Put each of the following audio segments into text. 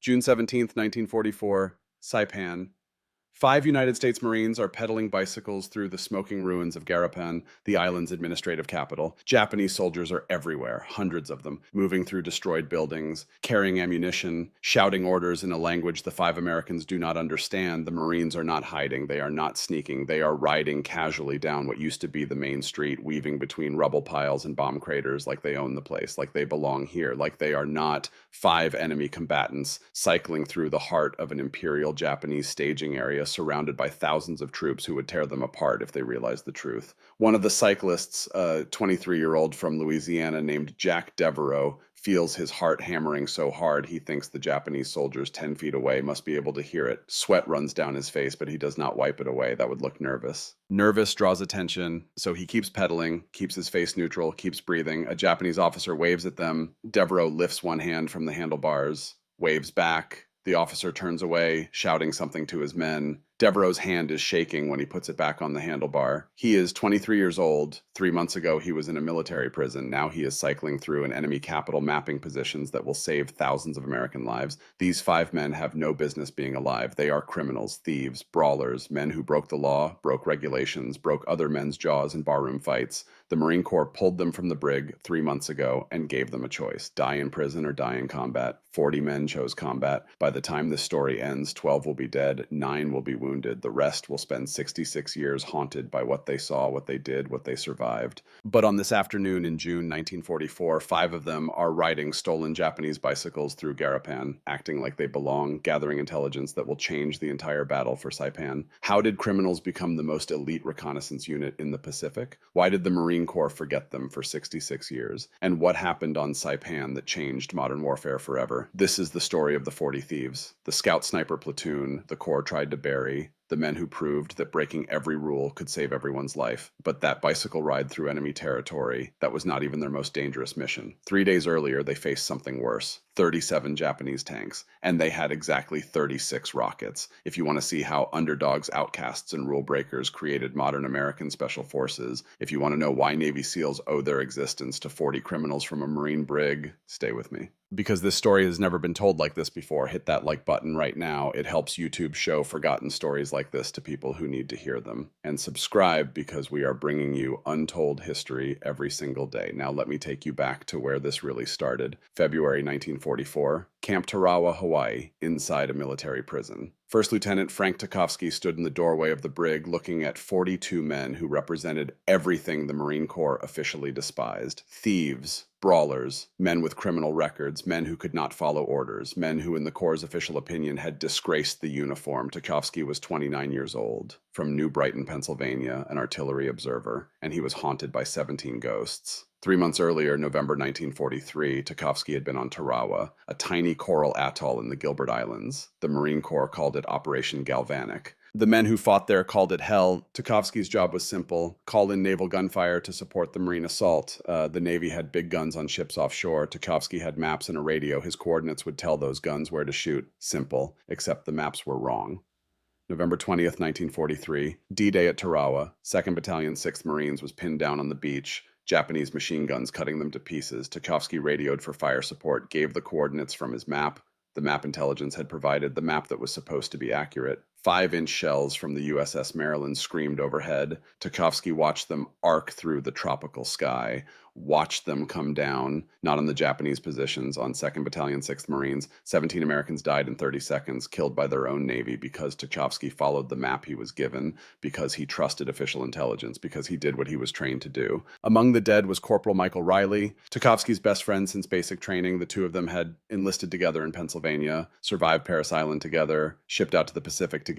June 17th, 1944, Saipan. 5 United States Marines are pedaling bicycles through the smoking ruins of Garapan, the island's administrative capital. Japanese soldiers are everywhere, hundreds of them, moving through destroyed buildings, carrying ammunition, shouting orders in a language the 5 Americans do not understand. The Marines are not hiding, they are not sneaking, they are riding casually down what used to be the main street, weaving between rubble piles and bomb craters like they own the place, like they belong here, like they are not 5 enemy combatants cycling through the heart of an Imperial Japanese staging area surrounded by thousands of troops who would tear them apart if they realized the truth. One of the cyclists, a 23-year-old from Louisiana named Jack Devereaux, feels his heart hammering so hard he thinks the Japanese soldiers 10 feet away must be able to hear it. Sweat runs down his face, but he does not wipe it away. That would look nervous. Nervous draws attention, so he keeps pedaling, keeps his face neutral, keeps breathing. A Japanese officer waves at them. Devereaux lifts one hand from the handlebars, waves back. The officer turns away, shouting something to his men. Devereaux's hand is shaking when he puts it back on the handlebar. He is 23 years old. 3 months ago, he was in a military prison. Now he is cycling through an enemy capital, mapping positions that will save thousands of American lives. These 5 men have no business being alive. They are criminals, thieves, brawlers, men who broke the law, broke regulations, broke other men's jaws in barroom fights. The Marine Corps pulled them from the brig 3 months ago and gave them a choice: die in prison or die in combat. 40 men chose combat. By the time this story ends, 12 will be dead, 9 will be wounded. The rest will spend 66 years haunted by what they saw, what they did, what they survived. But on this afternoon in June 1944, 5 of them are riding stolen Japanese bicycles through Garapan, acting like they belong, gathering intelligence that will change the entire battle for Saipan. How did criminals become the most elite reconnaissance unit in the Pacific? Why did the Marine Corps forget them for 66 years? And what happened on Saipan that changed modern warfare forever? This is the story of the 40 Thieves, the scout sniper platoon the Corps tried to bury, the men who proved that breaking every rule could save everyone's life. But that bicycle ride through enemy territory, that was not even their most dangerous mission. 3 days earlier, they faced something worse: 37 Japanese tanks, and they had exactly 36 rockets. If you want to see how underdogs, outcasts, and rule breakers created modern American special forces, if you want to know why Navy SEALs owe their existence to 40 criminals from a Marine brig, stay with me. Because this story has never been told like this before, hit that like button right now. It helps YouTube show forgotten stories like this to people who need to hear them. And subscribe, because we are bringing you untold history every single day. Now let me take you back to where this really started. February 1944, Camp Tarawa, Hawaii, inside a military prison. First Lieutenant Frank Tukovsky stood in the doorway of the brig looking at 42 men who represented everything the Marine Corps officially despised: thieves, brawlers, men with criminal records, men who could not follow orders, men who in the Corps' official opinion had disgraced the uniform. Tukovsky was 29 years old, from New Brighton, Pennsylvania, an artillery observer, and he was haunted by 17 ghosts. 3 months earlier, November 1943, Tukovsky had been on Tarawa, a tiny coral atoll in the Gilbert Islands. The Marine Corps called it Operation Galvanic. The men who fought there called it hell. Tukovsky's job was simple: call in naval gunfire to support the Marine assault. The Navy had big guns on ships offshore. Tukovsky had maps and a radio. His coordinates would tell those guns where to shoot. Simple, except the maps were wrong. November 20th, 1943, D-Day at Tarawa. 2nd Battalion, 6th Marines was pinned down on the beach. Japanese machine guns cutting them to pieces. Tukovsky radioed for fire support, gave the coordinates from his map. The map intelligence had provided, the map that was supposed to be accurate. 5-inch shells from the USS Maryland screamed overhead. Tukovsky watched them arc through the tropical sky, watched them come down, not on the Japanese positions, on 2nd Battalion, 6th Marines. 17 Americans died in 30 seconds, killed by their own Navy, because Tukovsky followed the map he was given, because he trusted official intelligence, because he did what he was trained to do. Among the dead was Corporal Michael Riley, Tukovsky's best friend since basic training. The two of them had enlisted together in Pennsylvania, survived Parris Island together, shipped out to the Pacific together.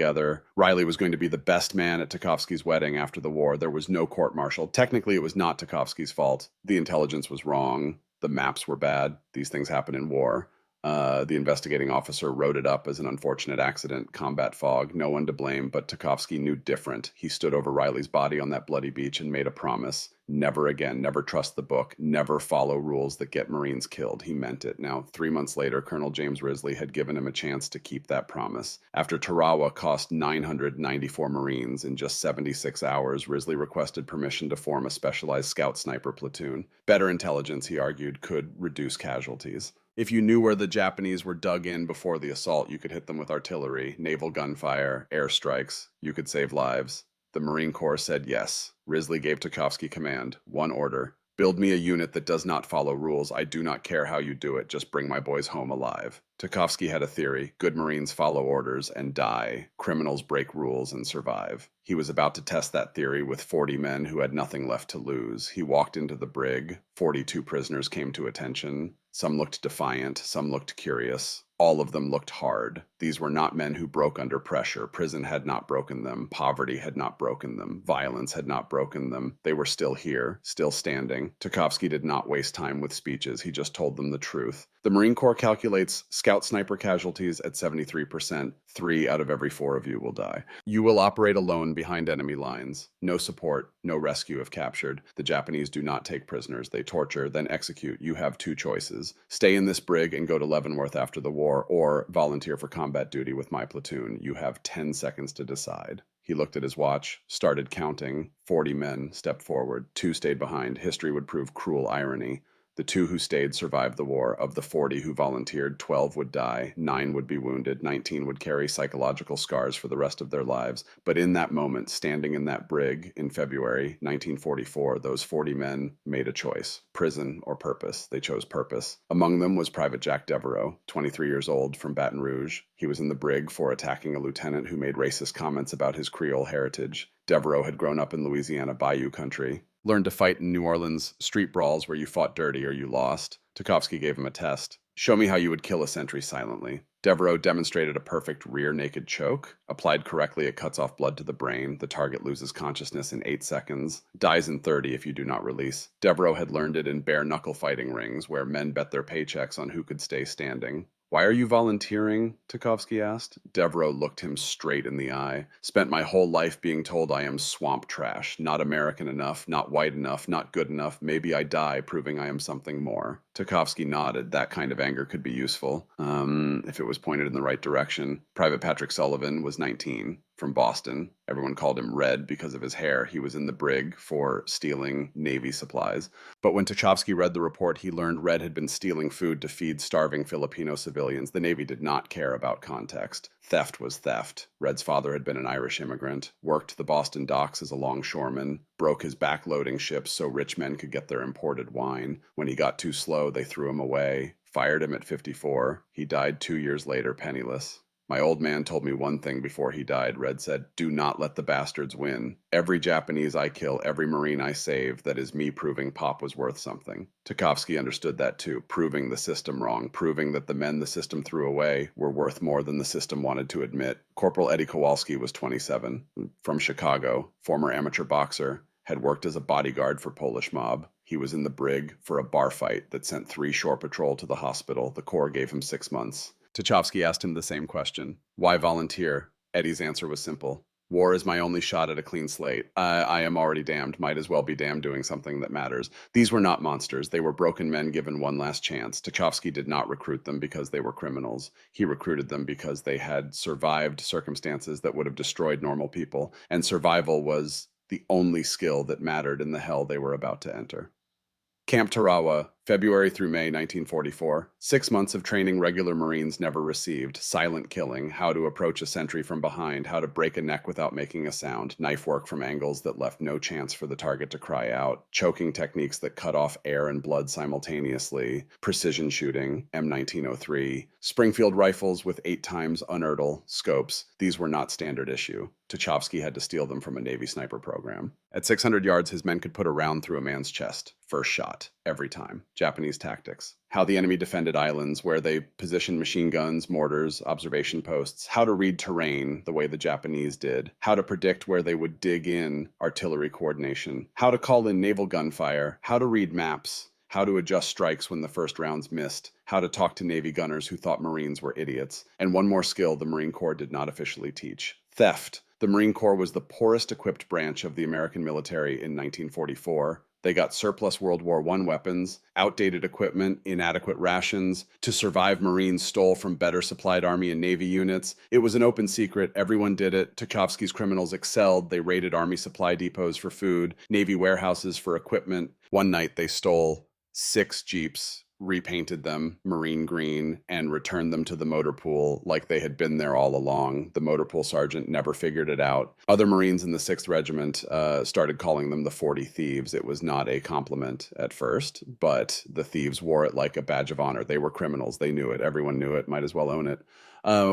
Riley was going to be the best man at Tukovsky's wedding after the war. There was no court-martial. Technically, it was not Tukovsky's fault. The intelligence was wrong. The maps were bad. These things happen in war. The investigating officer wrote it up as an unfortunate accident, combat fog, no one to blame, but Tukovsky knew different. He stood over Riley's body on that bloody beach and made a promise: never again, never trust the book, never follow rules that get Marines killed. He meant it. Now, 3 months later, Colonel James Risley had given him a chance to keep that promise. After Tarawa cost 994 Marines in just 76 hours, Risley requested permission to form a specialized scout sniper platoon. Better intelligence, he argued, could reduce casualties. If you knew where the Japanese were dug in before the assault, you could hit them with artillery, naval gunfire, airstrikes. You could save lives. The Marine Corps said yes. Risley gave Tchaikovsky command. One order. Build me a unit that does not follow rules. I do not care how you do it. Just bring my boys home alive. Tchaikovsky had a theory. Good Marines follow orders and die. Criminals break rules and survive. He was about to test that theory with 40 men who had nothing left to lose. He walked into the brig. 42 prisoners came to attention. Some looked defiant. Some looked curious. All of them looked hard. These were not men who broke under pressure. Prison had not broken them. Poverty had not broken them. Violence had not broken them. They were still here, still standing. Tchaikovsky did not waste time with speeches. He just told them the truth. The Marine Corps calculates scout sniper casualties at 73%. 3 out of every 4 of you will die. You will operate alone behind enemy lines. No support, no rescue if captured. The Japanese do not take prisoners. They torture, then execute. You have 2 choices. Stay in this brig and go to Leavenworth after the war, or volunteer for combat duty with my platoon. You have 10 seconds to decide. He looked at his watch, started counting. 40 men stepped forward. 2 stayed behind. History would prove cruel irony. The 2 who stayed survived the war. Of the 40 who volunteered, 12 would die, 9 would be wounded, 19 would carry psychological scars for the rest of their lives. But in that moment, standing in that brig in February 1944, those 40 men made a choice: prison or purpose. They chose purpose. Among them was Private Jack Devereaux, 23 years old, from Baton Rouge. He was in the brig for attacking a lieutenant who made racist comments about his Creole heritage. Devereaux had grown up in Louisiana Bayou country, learned to fight in New Orleans street brawls where you fought dirty or you lost. Tchaikovsky gave him a test. Show me how you would kill a sentry silently. Devereaux demonstrated a perfect rear naked choke. Applied correctly, it cuts off blood to the brain. The target loses consciousness in 8 seconds. Dies in 30 if you do not release. Devereaux had learned it in bare-knuckle fighting rings where men bet their paychecks on who could stay standing. Why are you volunteering? Tchaikovsky asked. Devereaux looked him straight in the eye. Spent my whole life being told I am swamp trash, not American enough, not white enough, not good enough. Maybe I die proving I am something more. Tchaikovsky nodded. That kind of anger could be useful, if it was pointed in the right direction. Private Patrick Sullivan was 19, from Boston. Everyone called him Red because of his hair. He was in the brig for stealing Navy supplies. But when Tchaikovsky read the report, he learned Red had been stealing food to feed starving Filipino civilians. The Navy did not care about context. Theft was theft. Red's father had been an Irish immigrant, worked the Boston docks as a longshoreman, broke his back loading ships so rich men could get their imported wine. When he got too slow, they threw him away, fired him at 54. He died 2 years later, penniless. My old man told me one thing before he died. Red said, do not let the bastards win. Every Japanese I kill, every Marine I save, that is me proving Pop was worth something. Tchaikovsky understood that too, proving the system wrong, proving that the men the system threw away were worth more than the system wanted to admit. Corporal Eddie Kowalski was 27, from Chicago, former amateur boxer, had worked as a bodyguard for Polish mob. He was in the brig for a bar fight that sent 3 shore patrol to the hospital. The Corps gave him 6 months. Tchaikovsky asked him the same question. Why volunteer? Eddie's answer was simple. War is my only shot at a clean slate. I am already damned. Might as well be damned doing something that matters. These were not monsters. They were broken men given one last chance. Tchaikovsky did not recruit them because they were criminals. He recruited them because they had survived circumstances that would have destroyed normal people, and survival was the only skill that mattered in the hell they were about to enter. Camp Tarawa, February through May 1944. 6 months of training regular Marines never received. Silent killing, how to approach a sentry from behind, how to break a neck without making a sound, knife work from angles that left no chance for the target to cry out, choking techniques that cut off air and blood simultaneously, precision shooting, M1903, Springfield rifles with 8 times unertl scopes. These were not standard issue. Tchaikovsky had to steal them from a Navy sniper program. At 600 yards, his men could put a round through a man's chest. First shot, every time. Japanese tactics. How the enemy defended islands, where they positioned machine guns, mortars, observation posts. How to read terrain the way the Japanese did. How to predict where they would dig in, artillery coordination. How to call in naval gunfire. How to read maps. How to adjust strikes when the first rounds missed. How to talk to Navy gunners who thought Marines were idiots. And one more skill the Marine Corps did not officially teach. Theft. The Marine Corps was the poorest equipped branch of the American military in 1944. They got surplus World War I weapons, outdated equipment, inadequate rations. To survive, Marines stole from better supplied Army and Navy units. It was an open secret. Everyone did it. Tchaikovsky's criminals excelled. They raided Army supply depots for food, Navy warehouses for equipment. One night, they stole 6 Jeeps, repainted them marine green, and returned them to the motor pool like they had been there all along. The motor pool sergeant never figured it out. Other Marines in the 6th Regiment started calling them the 40 Thieves. It was not a compliment at first, but the thieves wore it like a badge of honor. They were criminals. They knew it. Everyone knew it. Might as well own it.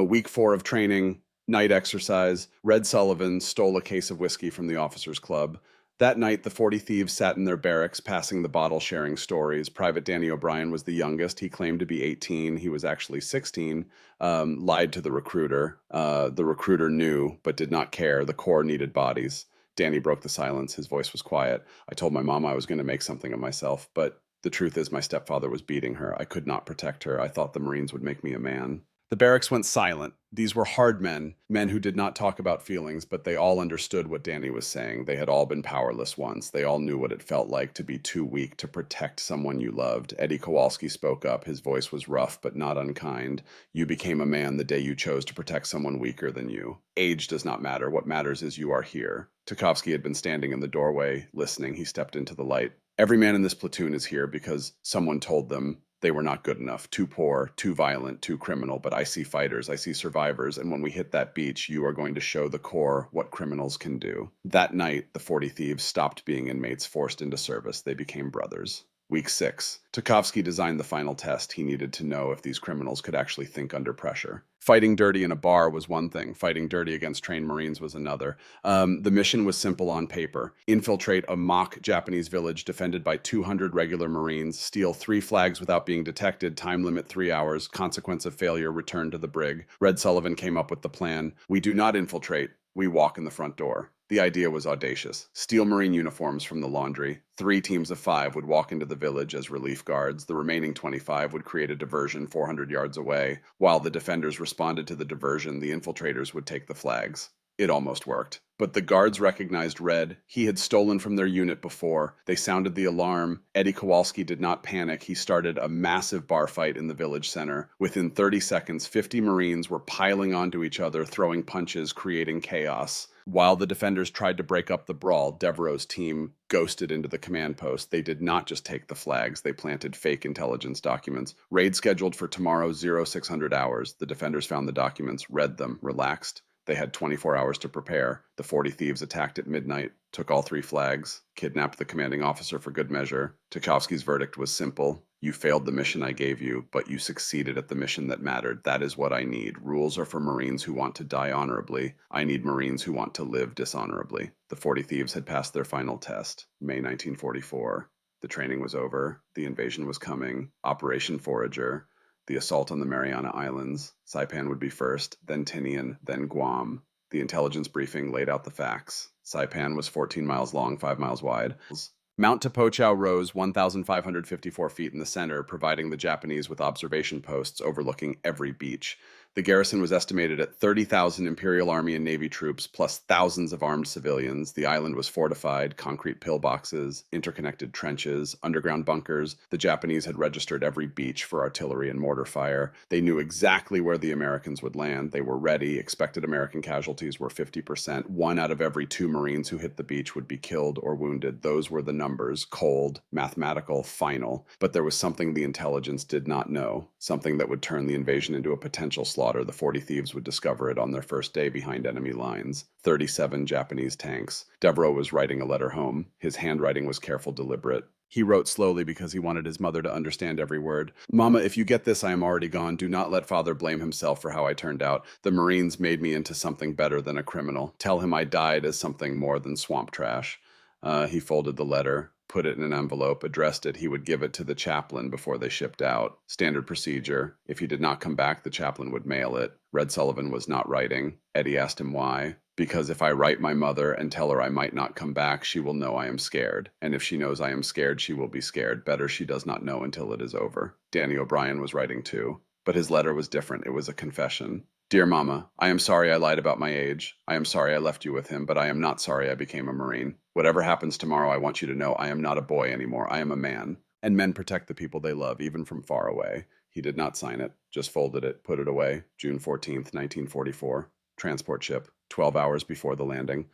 Week 4 of training, night exercise. Red Sullivan stole a case of whiskey from the officers' club. That night, the 40 Thieves sat in their barracks, passing the bottle, sharing stories. Private Danny O'Brien was the youngest. He claimed to be 18. He was actually 16. Lied to the recruiter. The recruiter knew, but did not care. The Corps needed bodies. Danny broke the silence. His voice was quiet. I told my mom I was going to make something of myself, but the truth is my stepfather was beating her. I could not protect her. I thought the Marines would make me a man. The barracks went silent. These were hard men, men who did not talk about feelings, but they all understood what Danny was saying. They had all been powerless once. They all knew what it felt like to be too weak to protect someone you loved. Eddie Kowalski spoke up. His voice was rough, but not unkind. You became a man the day you chose to protect someone weaker than you. Age does not matter. What matters is you are here. Tukovsky had been standing in the doorway, listening. He stepped into the light. Every man in this platoon is here because someone told them they were not good enough, too poor, too violent, too criminal. But I see fighters, I see survivors, and when we hit that beach, you are going to show the Corps what criminals can do. That night, the 40 Thieves stopped being inmates forced into service. They became brothers. Week 6. Tukovsky designed the final test. He needed to know if these criminals could actually think under pressure. Fighting dirty in a bar was one thing. Fighting dirty against trained Marines was another. The mission was simple on paper. Infiltrate a mock Japanese village defended by 200 regular Marines, steal 3 flags without being detected, time limit 3 hours, consequence of failure, return to the brig. Red Sullivan came up with the plan. We do not infiltrate. We walk in the front door. The idea was audacious. Steal Marine uniforms from the laundry. 3 teams of 5 would walk into the village as relief guards. The remaining 25 would create a diversion 400 yards away. While the defenders responded to the diversion, the infiltrators would take the flags. It almost worked. But the guards recognized Red. He had stolen from their unit before. They sounded the alarm. Eddie Kowalski did not panic. He started a massive bar fight in the village center. Within 30 seconds, 50 Marines were piling onto each other, throwing punches, creating chaos. While the defenders tried to break up the brawl, Devereaux's team ghosted into the command post. They did not just take the flags, they planted fake intelligence documents. Raid scheduled for tomorrow, 0600 hours. The defenders found the documents, read them, relaxed. They had 24 hours to prepare. The 40 Thieves attacked at midnight, took all 3 flags, kidnapped the commanding officer for good measure. Tukovsky's verdict was simple. You failed the mission I gave you, but you succeeded at the mission that mattered. That is what I need. Rules are for Marines who want to die honorably. I need Marines who want to live dishonorably. The 40 Thieves had passed their final test, May 1944. The training was over. The invasion was coming. Operation Forager. The assault on the Mariana Islands. Saipan would be first, then Tinian, then Guam. The intelligence briefing laid out the facts. Saipan was 14 miles long, 5 miles wide. Mount Tapochau rose 1,554 feet in the center, providing the Japanese with observation posts overlooking every beach. The garrison was estimated at 30,000 Imperial Army and Navy troops, plus thousands of armed civilians. The island was fortified, concrete pillboxes, interconnected trenches, underground bunkers. The Japanese had registered every beach for artillery and mortar fire. They knew exactly where the Americans would land. They were ready. Expected American casualties were 50%. 1 out of every 2 Marines who hit the beach would be killed or wounded. Those were the numbers, cold, mathematical, final. But there was something the intelligence did not know, something that would turn the invasion into a potential slaughter. The 40 Thieves would discover it on their first day behind enemy lines. 37 Japanese tanks. Devereaux was writing a letter home. His handwriting was careful, deliberate. He wrote slowly because he wanted his mother to understand every word. Mama, if you get this, I am already gone. Do not let father blame himself for how I turned out. The Marines made me into something better than a criminal. Tell him I died as something more than swamp trash. He folded the letter, put it in an envelope, addressed it. He would give it to the chaplain before they shipped out. Standard procedure. If he did not come back, the chaplain would mail it. Red Sullivan was not writing. Eddie asked him why. Because if I write my mother and tell her I might not come back, she will know I am scared. And if she knows I am scared, she will be scared. Better she does not know until it is over. Danny O'Brien was writing too. But his letter was different. It was a confession. Dear Mama, I am sorry I lied about my age. I am sorry I left you with him, but I am not sorry I became a Marine. Whatever happens tomorrow, I want you to know I am not a boy anymore. I am a man. And men protect the people they love, even from far away. He did not sign it, just folded it, put it away. June 14th, 1944. Transport ship, 12 hours before the landing.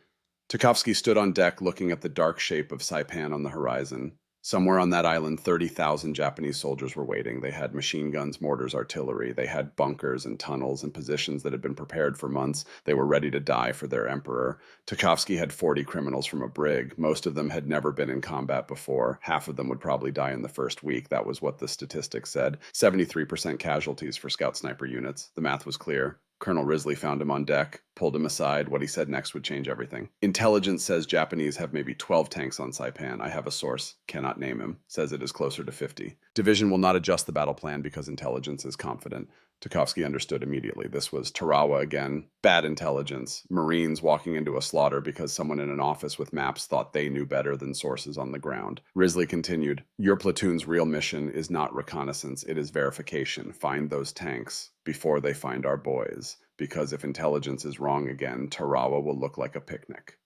Tukovsky stood on deck looking at the dark shape of Saipan on the horizon. Somewhere on that island, 30,000 Japanese soldiers were waiting. They had machine guns, mortars, artillery. They had bunkers and tunnels and positions that had been prepared for months. They were ready to die for their emperor. Tchaikovsky had 40 criminals from a brig. Most of them had never been in combat before. Half of them would probably die in the first week. That was what the statistics said. 73% casualties for scout sniper units. The math was clear. Colonel Risley found him on deck, pulled him aside. What he said next would change everything. Intelligence says Japanese have maybe 12 tanks on Saipan. I have a source, cannot name him, says it is closer to 50. Division will not adjust the battle plan because intelligence is confident. Tchaikovsky understood immediately. This was Tarawa again. Bad intelligence. Marines walking into a slaughter because someone in an office with maps thought they knew better than sources on the ground. Risley continued, your platoon's real mission is not reconnaissance, it is verification. Find those tanks before they find our boys. Because if intelligence is wrong again, Tarawa will look like a picnic.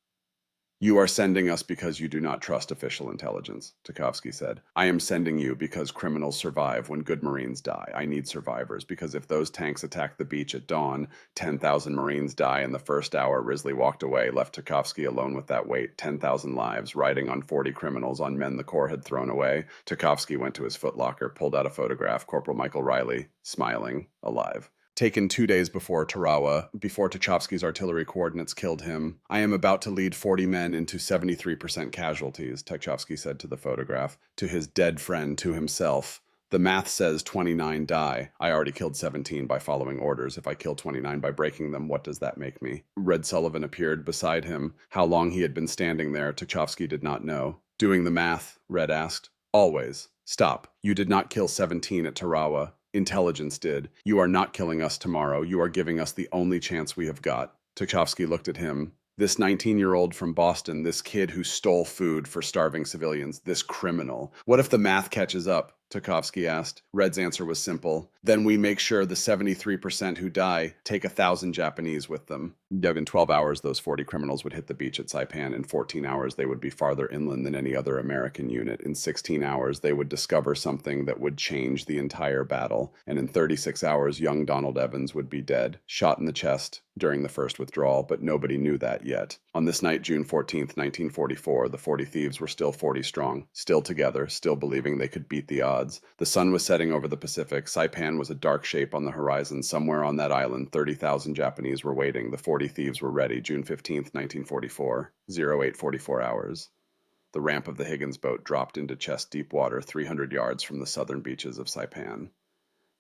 You are sending us because you do not trust official intelligence, Tchaikovsky said. I am sending you because criminals survive when good Marines die. I need survivors because if those tanks attack the beach at dawn, 10,000 Marines die in the first hour. Risley walked away, left Tchaikovsky alone with that weight, 10,000 lives, riding on 40 criminals, on men the Corps had thrown away. Tchaikovsky went to his footlocker, pulled out a photograph, Corporal Michael Riley, smiling, alive. Taken 2 days before Tarawa, before Tchaikovsky's artillery coordinates killed him. I am about to lead 40 men into 73% casualties, Tchaikovsky said to the photograph, to his dead friend, to himself. The math says 29 die. I already killed 17 by following orders. If I kill 29 by breaking them, what does that make me? Red Sullivan appeared beside him. How long he had been standing there, Tchaikovsky did not know. Doing the math, Red asked. Always. Stop. You did not kill 17 at Tarawa. Intelligence did. You are not killing us tomorrow. You are giving us the only chance we have got. Tchaikovsky looked at him. This 19-year-old from Boston, this kid who stole food for starving civilians, this criminal. What if the math catches up? Tchaikovsky asked. Red's answer was simple. Then we make sure the 73% who die take 1,000 Japanese with them. In 12 hours, those 40 criminals would hit the beach at Saipan. In 14 hours, they would be farther inland than any other American unit. In 16 hours, they would discover something that would change the entire battle. And in 36 hours, young Donald Evans would be dead, shot in the chest during the first withdrawal, but nobody knew that yet. On this night, June 14th, 1944, the 40 thieves were still 40 strong, still together, still believing they could beat the odds. The sun was setting over the Pacific. Saipan was a dark shape on the horizon. Somewhere on that island, 30,000 Japanese were waiting. The 40 thieves were ready. June 15th, 1944, 0844 hours. The ramp of the Higgins boat dropped into chest-deep water 300 yards from the southern beaches of Saipan.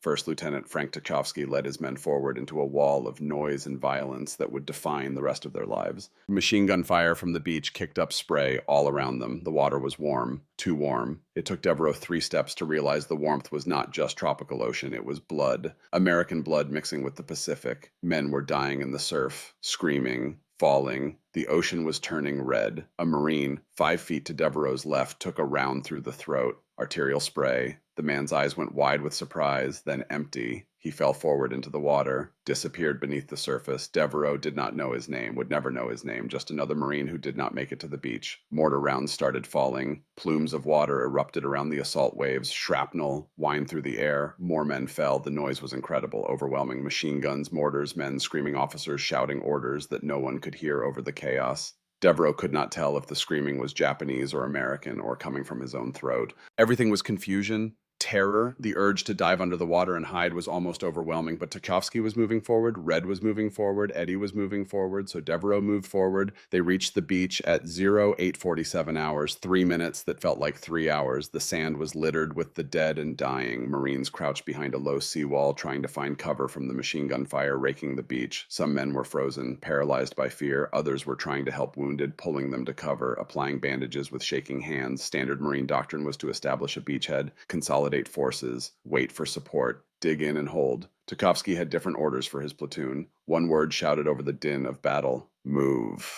First Lieutenant Frank Tchaikovsky led his men forward into a wall of noise and violence that would define the rest of their lives. Machine gun fire from the beach kicked up spray all around them. The water was warm, too warm. It took Devereaux 3 steps to realize the warmth was not just tropical ocean, it was blood. American blood mixing with the Pacific. Men were dying in the surf, screaming, falling. The ocean was turning red. A Marine, 5 feet to Devereaux's left, took a round through the throat. Arterial spray. The man's eyes went wide with surprise, then empty. He fell forward into the water, disappeared beneath the surface. Devereaux did not know his name, would never know his name, just another Marine who did not make it to the beach. Mortar rounds started falling. Plumes of water erupted around the assault waves. Shrapnel whined through the air. More men fell. The noise was incredible, overwhelming. Machine guns, mortars, men screaming, officers shouting orders that no one could hear over the chaos. Devereaux could not tell if the screaming was Japanese or American or coming from his own throat. Everything was confusion, terror. The urge to dive under the water and hide was almost overwhelming, but Tchaikovsky was moving forward, Red was moving forward, Eddie was moving forward, so Devereaux moved forward. They reached the beach at 0847 hours, 3 minutes that felt like 3 hours. The sand was littered with the dead and dying. Marines crouched behind a low seawall, trying to find cover from the machine gun fire raking the beach. Some men were frozen, paralyzed by fear. Others were trying to help wounded, pulling them to cover, applying bandages with shaking hands. Standard Marine doctrine was to establish a beachhead, consolidate forces, wait for support, dig in and hold. Tchaikovsky had different orders for his platoon. One word shouted over the din of battle: move.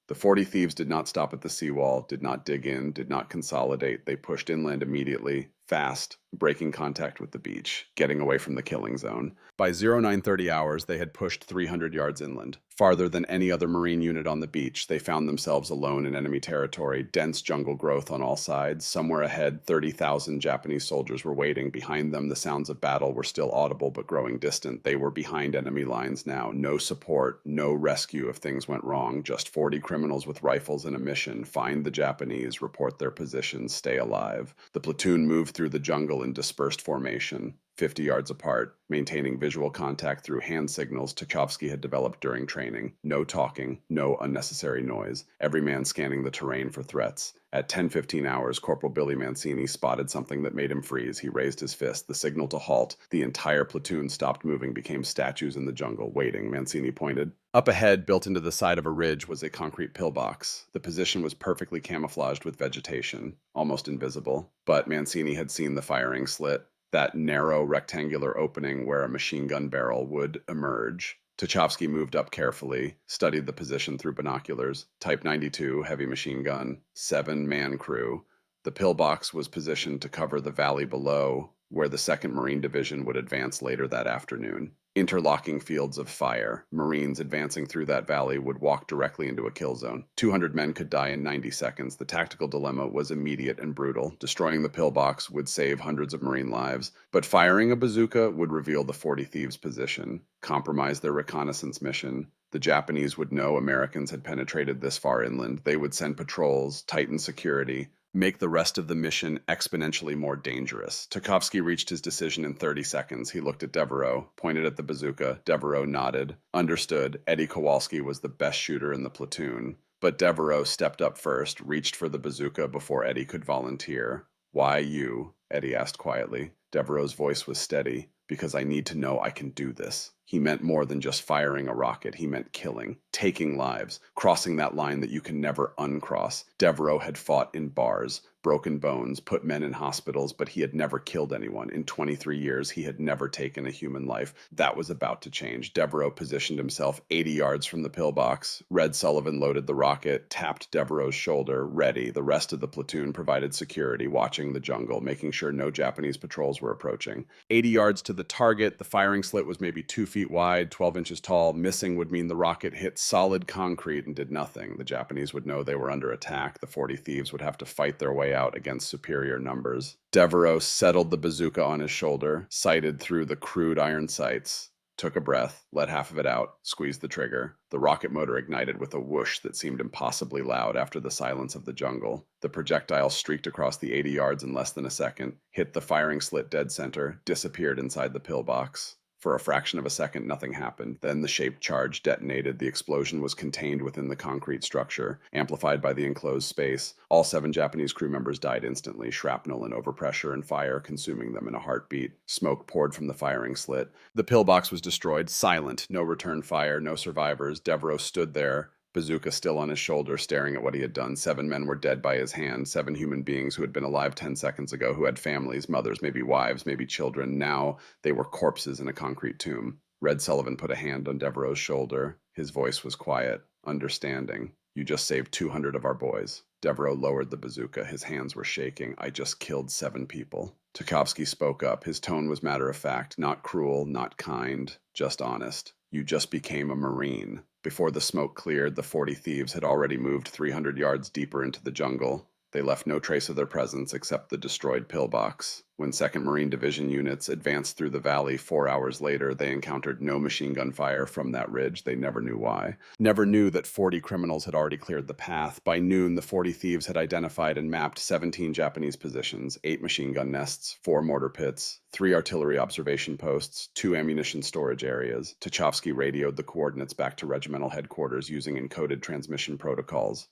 The 40 thieves did not stop at the seawall, did not dig in, did not consolidate. They pushed inland immediately, fast, breaking contact with the beach, getting away from the killing zone. By 0930 hours, they had pushed 300 yards inland. Farther than any other Marine unit on the beach, they found themselves alone in enemy territory, dense jungle growth on all sides. Somewhere ahead, 30,000 Japanese soldiers were waiting. Behind them, the sounds of battle were still audible but growing distant. They were behind enemy lines now. No support, no rescue if things went wrong. Just 40 criminals with rifles and a mission. Find the Japanese, report their positions, stay alive. The platoon moved through the jungle in dispersed formation, 50 yards apart, maintaining visual contact through hand signals Tchaikovsky had developed during training. No talking, no unnecessary noise. Every man scanning the terrain for threats. At 10:15 hours, Corporal Billy Mancini spotted something that made him freeze. He raised his fist, the signal to halt. The entire platoon stopped moving, became statues in the jungle, waiting. Mancini pointed. Up ahead, built into the side of a ridge, was a concrete pillbox. The position was perfectly camouflaged with vegetation, almost invisible. But Mancini had seen the firing slit, that narrow rectangular opening where a machine gun barrel would emerge. Tchaikovsky moved up carefully, studied the position through binoculars. Type 92, heavy machine gun, 7-man crew. The pillbox was positioned to cover the valley below, where the 2nd Marine Division would advance later that afternoon. Interlocking fields of fire. Marines advancing through that valley would walk directly into a kill zone. 200 men could die in 90 seconds. The tactical dilemma was immediate and brutal. Destroying the pillbox would save hundreds of Marine lives, but firing a bazooka would reveal the 40 Thieves' position, compromise their reconnaissance mission. The Japanese would know Americans had penetrated this far inland. They would send patrols, tighten security, make the rest of the mission exponentially more dangerous. Tchaikovsky reached his decision in 30 seconds. He looked at Devereaux, pointed at the bazooka. Devereaux nodded. Understood. Eddie Kowalski was the best shooter in the platoon. But Devereaux stepped up first, reached for the bazooka before Eddie could volunteer. Why you? Eddie asked quietly. Devereaux's voice was steady. Because I need to know I can do this. He meant more than just firing a rocket. He meant killing, taking lives, crossing that line that you can never uncross. Devereaux had fought in bars, broken bones, put men in hospitals, but he had never killed anyone. In 23 years, he had never taken a human life. That was about to change. Devereaux positioned himself 80 yards from the pillbox. Red Sullivan loaded the rocket, tapped Devereaux's shoulder, ready. The rest of the platoon provided security, watching the jungle, making sure no Japanese patrols were approaching. 80 yards to the target, the firing slit was maybe 2 feet wide, 12 inches tall. Missing would mean the rocket hit solid concrete and did nothing. The Japanese would know they were under attack. The 40 Thieves would have to fight their way out against superior numbers. Devereaux settled the bazooka on his shoulder, sighted through the crude iron sights, took a breath, let half of it out, squeezed the trigger. The rocket motor ignited with a whoosh that seemed impossibly loud after the silence of the jungle. The projectile streaked across the 80 yards in less than a second, hit the firing slit dead center, disappeared inside the pillbox. For a fraction of a second, nothing happened. Then the shaped charge detonated. The explosion was contained within the concrete structure, amplified by the enclosed space. All 7 Japanese crew members died instantly, shrapnel and overpressure and fire consuming them in a heartbeat. Smoke poured from the firing slit. The pillbox was destroyed, silent, no return fire, no survivors. Devereaux stood there, bazooka still on his shoulder, staring at what he had done. 7 men were dead by his hand, 7 human beings who had been alive 10 seconds ago, who had families, mothers, maybe wives, maybe children. Now they were corpses in a concrete tomb. Red Sullivan put a hand on Devereaux's shoulder. His voice was quiet, understanding. You just saved 200 of our boys. Devereaux lowered the bazooka. His hands were shaking. I just killed 7 people. Tchaikovsky spoke up. His tone was matter-of-fact, not cruel, not kind, just honest. You just became a Marine. Before the smoke cleared, the 40 Thieves had already moved 300 yards deeper into the jungle. They left no trace of their presence except the destroyed pillbox. When 2nd Marine Division units advanced through the valley 4 hours later, they encountered no machine gun fire from that ridge. They never knew why. Never knew that 40 criminals had already cleared the path. By noon, the 40 Thieves had identified and mapped 17 Japanese positions, 8 machine gun nests, 4 mortar pits, 3 artillery observation posts, 2 ammunition storage areas. Tchaikovsky radioed the coordinates back to regimental headquarters using encoded transmission protocols.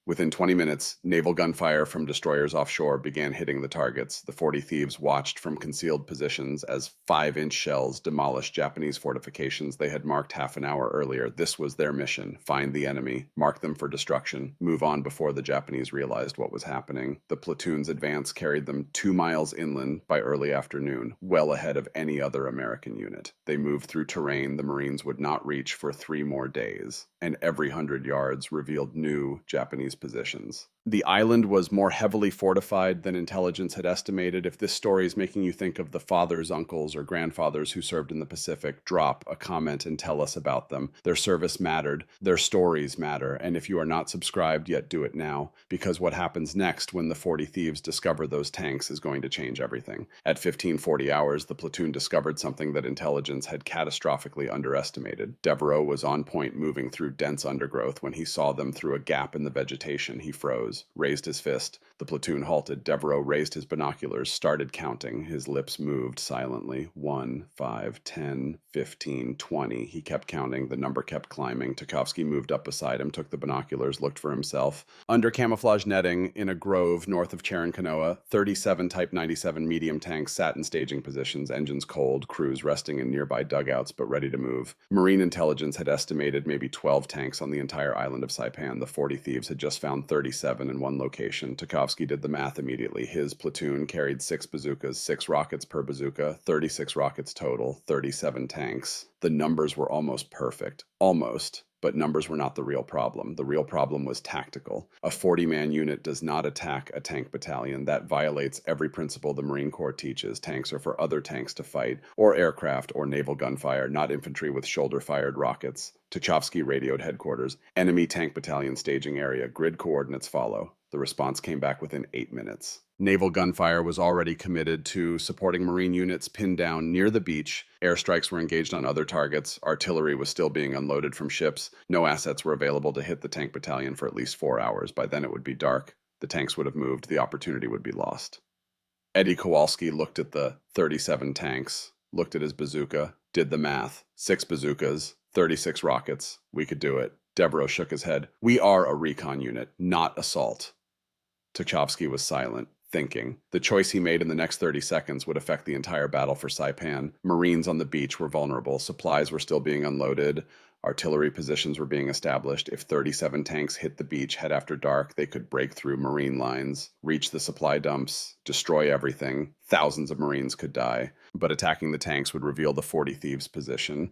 Within 20 minutes, naval gunfire from destroyers offshore began hitting the targets. The 40 Thieves watched from concealed positions as 5-inch shells demolished Japanese fortifications they had marked half an hour earlier. This was their mission: find the enemy, mark them for destruction, move on before the Japanese realized what was happening. The platoon's advance carried them 2 miles inland by early afternoon, well ahead of any other American unit. They moved through terrain the Marines would not reach for 3 more days, and every 100 yards revealed new Japanese positions. The island was more heavily fortified than intelligence had estimated. If this story is making you think of the fathers, uncles, or grandfathers who served in the Pacific, drop a comment and tell us about them. Their service mattered. Their stories matter. And if you are not subscribed yet, do it now, because what happens next when the 40 thieves discover those tanks is going to change everything. At 1540 hours, the platoon discovered something that intelligence had catastrophically underestimated. Devereaux was on point, moving through dense undergrowth. When he saw them through a gap in the vegetation, he froze, raised his fist. The platoon halted. Devereaux raised his binoculars, started counting. His lips moved silently. 1, 5, 10, 15, 20. He kept counting. The number kept climbing. Tchaikovsky moved up beside him, took the binoculars, looked for himself. Under camouflage netting, in a grove north of Cherincanoa, 37 Type 97 medium tanks sat in staging positions, engines cold, crews resting in nearby dugouts but ready to move. Marine intelligence had estimated maybe 12 tanks on the entire island of Saipan. The 40 thieves had just found 37 in one location. Tchaikovsky did the math immediately. His platoon carried 6 bazookas, 6 rockets per bazooka, 36 rockets total, 37 tanks. The numbers were almost perfect. Almost. But numbers were not the real problem. The real problem was tactical. A 40-man unit does not attack a tank battalion. That violates every principle the Marine Corps teaches. Tanks are for other tanks to fight, or aircraft or naval gunfire, not infantry with shoulder-fired rockets. Tchaikovsky radioed headquarters. Enemy tank battalion staging area. Grid coordinates follow. The response came back within 8 minutes. Naval gunfire was already committed to supporting Marine units pinned down near the beach. Airstrikes were engaged on other targets. Artillery was still being unloaded from ships. No assets were available to hit the tank battalion for at least 4 hours. By then it would be dark. The tanks would have moved. The opportunity would be lost. Eddie Kowalski looked at the 37 tanks, looked at his bazooka, did the math. 6 bazookas, 36 rockets. We could do it. Devereaux shook his head. We are a recon unit, not assault. Tchaikovsky was silent, thinking. The choice he made in the next 30 seconds would affect the entire battle for Saipan. Marines on the beach were vulnerable. Supplies were still being unloaded. Artillery positions were being established. If 37 tanks hit the beach head after dark, they could break through Marine lines, reach the supply dumps, destroy everything. Thousands of Marines could die. But attacking the tanks would reveal the 40 thieves' position.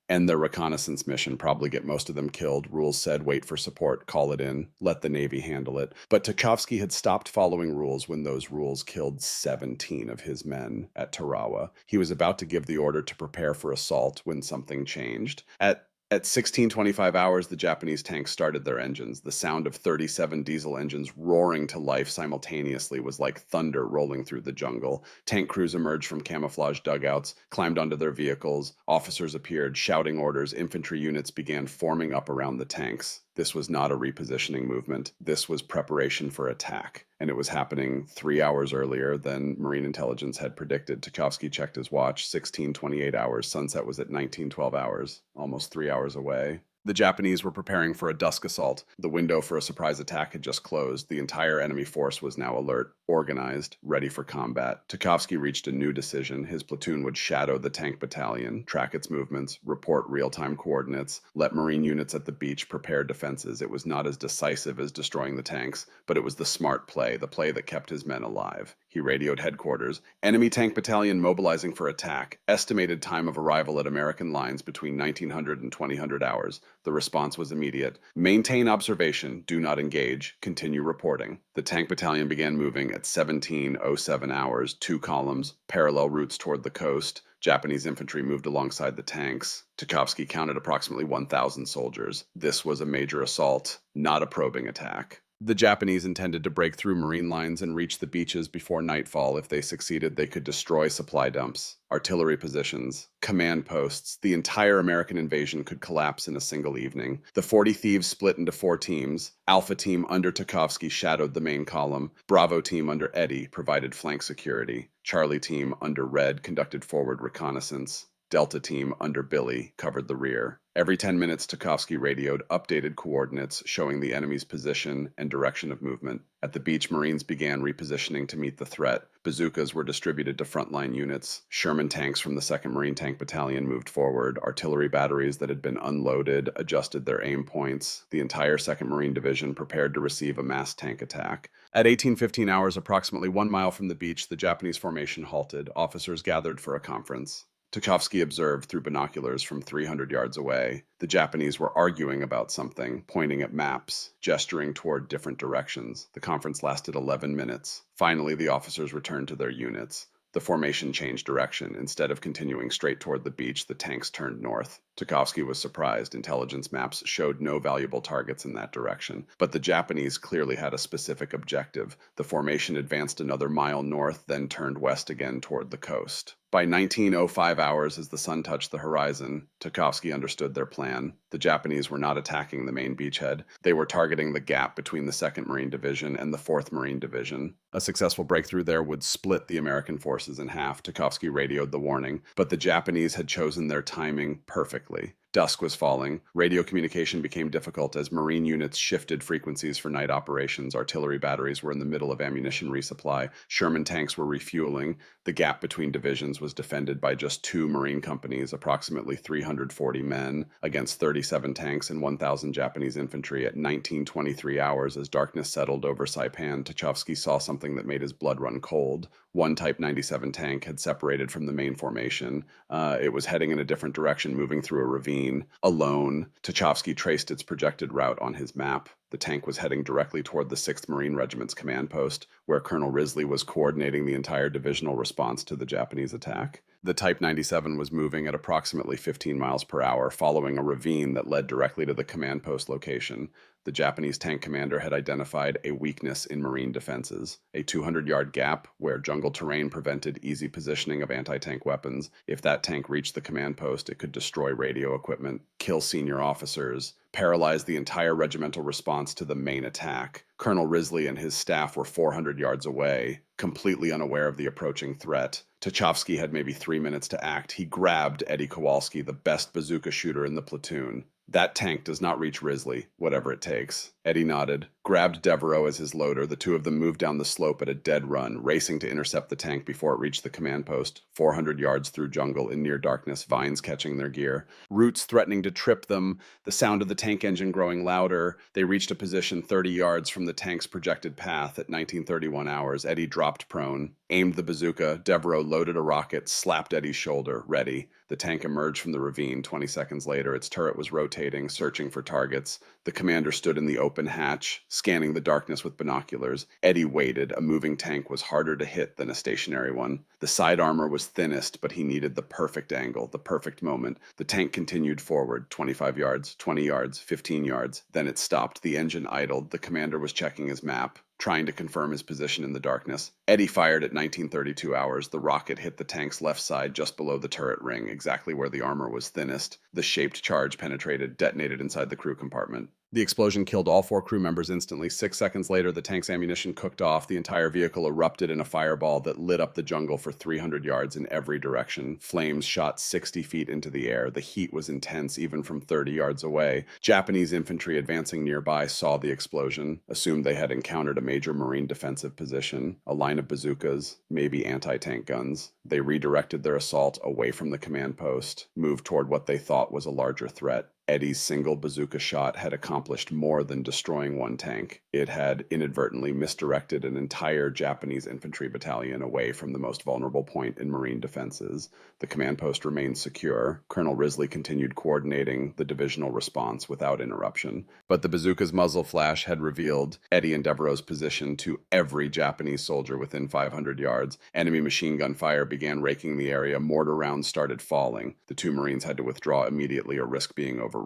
End their reconnaissance mission, probably get most of them killed. Rules said wait for support, call it in, let the Navy handle it. But Tchaikovsky had stopped following rules when those rules killed 17 of his men at Tarawa. He was about to give the order to prepare for assault when something changed. At 1625 hours, the Japanese tanks started their engines. The sound of 37 diesel engines roaring to life simultaneously was like thunder rolling through the jungle. Tank crews emerged from camouflage dugouts, climbed onto their vehicles. Officers appeared, shouting orders. Infantry units began forming up around the tanks. This was not a repositioning movement. This was preparation for attack. And it was happening 3 hours earlier than Marine intelligence had predicted. Tchaikovsky checked his watch, 1628 hours. Sunset was at 1912 hours, almost 3 hours away. The Japanese were preparing for a dusk assault. The window for a surprise attack had just closed. The entire enemy force was now alert, organized, ready for combat. Tchaikovsky reached a new decision. His platoon would shadow the tank battalion, track its movements, report real-time coordinates, let Marine units at the beach prepare defenses. It was not as decisive as destroying the tanks, but it was the smart play, the play that kept his men alive. He radioed headquarters. Enemy tank battalion mobilizing for attack. Estimated time of arrival at American lines between 1900 and 2000 hours. The response was immediate. Maintain observation. Do not engage. Continue reporting. The tank battalion began moving at 1707 hours, 2 columns, parallel routes toward the coast. Japanese infantry moved alongside the tanks. Tchaikovsky counted approximately 1,000 soldiers. This was a major assault, not a probing attack. The Japanese intended to break through Marine lines and reach the beaches before nightfall. If they succeeded, they could destroy supply dumps, artillery positions, command posts. The entire American invasion could collapse in a single evening. The 40 thieves split into 4 teams. Alpha team under Tchaikovsky shadowed the main column. Bravo team under Eddie provided flank security. Charlie team under Red conducted forward reconnaissance. Delta team under Billy covered the rear. Every 10 minutes, Tchaikovsky radioed updated coordinates showing the enemy's position and direction of movement. At the beach, Marines began repositioning to meet the threat. Bazookas were distributed to frontline units. Sherman tanks from the 2nd Marine Tank Battalion moved forward. Artillery batteries that had been unloaded adjusted their aim points. The entire 2nd Marine Division prepared to receive a mass tank attack. At 1815 hours, approximately 1 mile from the beach, the Japanese formation halted. Officers gathered for a conference. Tchaikovsky observed through binoculars from 300 yards away. The Japanese were arguing about something, pointing at maps, gesturing toward different directions. The conference lasted 11 minutes. Finally, the officers returned to their units. The formation changed direction. Instead of continuing straight toward the beach, the tanks turned north. Tchaikovsky was surprised. Intelligence maps showed no valuable targets in that direction. But the Japanese clearly had a specific objective. The formation advanced another mile north, then turned west again toward the coast. By 19:05 hours, as the sun touched the horizon, Tchaikovsky understood their plan. The Japanese were not attacking the main beachhead. They were targeting the gap between the 2nd Marine Division and the 4th Marine Division. A successful breakthrough there would split the American forces in half. Tchaikovsky radioed the warning, but the Japanese had chosen their timing perfectly. Dusk was falling. Radio communication became difficult as Marine units shifted frequencies for night operations. Artillery batteries were in the middle of ammunition resupply. Sherman tanks were refueling. The gap between divisions was defended by just 2 Marine companies, approximately 340 men, against 37 tanks and 1,000 Japanese infantry. At 19:23 hours, as darkness settled over Saipan, Tchaikovsky saw something that made his blood run cold. One Type 97 tank had separated from the main formation. It was heading in a different direction, moving through a ravine. Alone, Tchaikovsky traced its projected route on his map. The tank was heading directly toward the 6th Marine Regiment's command post, where Colonel Risley was coordinating the entire divisional response to the Japanese attack. The Type 97 was moving at approximately 15 miles per hour, following a ravine that led directly to the command post location. The Japanese tank commander had identified a weakness in Marine defenses, a 200-yard gap where jungle terrain prevented easy positioning of anti-tank weapons. If that tank reached the command post, it could destroy radio equipment, kill senior officers, paralyze the entire regimental response to the main attack. Colonel Risley and his staff were 400 yards away, completely unaware of the approaching threat. Tchaikovsky had maybe 3 minutes to act. He grabbed Eddie Kowalski, the best bazooka shooter in the platoon. That tank does not reach Risley, whatever it takes. Eddie nodded, grabbed Devereaux as his loader. The two of them moved down the slope at a dead run, racing to intercept the tank before it reached the command post, 400 yards through jungle in near darkness, vines catching their gear, roots threatening to trip them, the sound of the tank engine growing louder. They reached a position 30 yards from the tank's projected path. At 19:31 hours, Eddie dropped prone, aimed the bazooka. Devereaux loaded a rocket, slapped Eddie's shoulder, ready. The tank emerged from the ravine. 20 seconds later, its turret was rotating, searching for targets. The commander stood in the open hatch, scanning the darkness with binoculars. Eddie waited. A moving tank was harder to hit than a stationary one. The side armor was thinnest, but he needed the perfect angle, the perfect moment. The tank continued forward, 25 yards, 20 yards, 15 yards. Then it stopped. The engine idled. The commander was checking his map, trying to confirm his position in the darkness. Eddie fired at 19:32 hours. The rocket hit the tank's left side just below the turret ring, exactly where the armor was thinnest. The shaped charge penetrated, detonated inside the crew compartment. The explosion killed all 4 crew members instantly. 6 seconds later, the tank's ammunition cooked off. The entire vehicle erupted in a fireball that lit up the jungle for 300 yards in every direction. Flames shot 60 feet into the air. The heat was intense even from 30 yards away. Japanese infantry advancing nearby saw the explosion, assumed they had encountered a major Marine defensive position, a line of bazookas, maybe anti-tank guns. They redirected their assault away from the command post, moved toward what they thought was a larger threat. Eddie's single bazooka shot had accomplished more than destroying one tank. It had inadvertently misdirected an entire Japanese infantry battalion away from the most vulnerable point in Marine defenses. The command post remained secure. Colonel Risley continued coordinating the divisional response without interruption. But the bazooka's muzzle flash had revealed Eddie and Devereaux's position to every Japanese soldier within 500 yards. Enemy machine gun fire began raking the area. Mortar rounds started falling. The 2 Marines had to withdraw immediately or risk being overrun.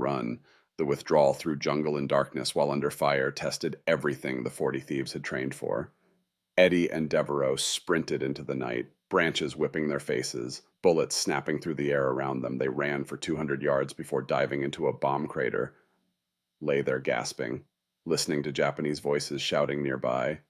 The withdrawal through jungle and darkness while under fire tested everything the 40 Thieves had trained for. Eddie and Devereaux sprinted into the night, branches whipping their faces, bullets snapping through the air around them. They ran for 200 yards before diving into a bomb crater. Lay there gasping, listening to Japanese voices shouting nearby.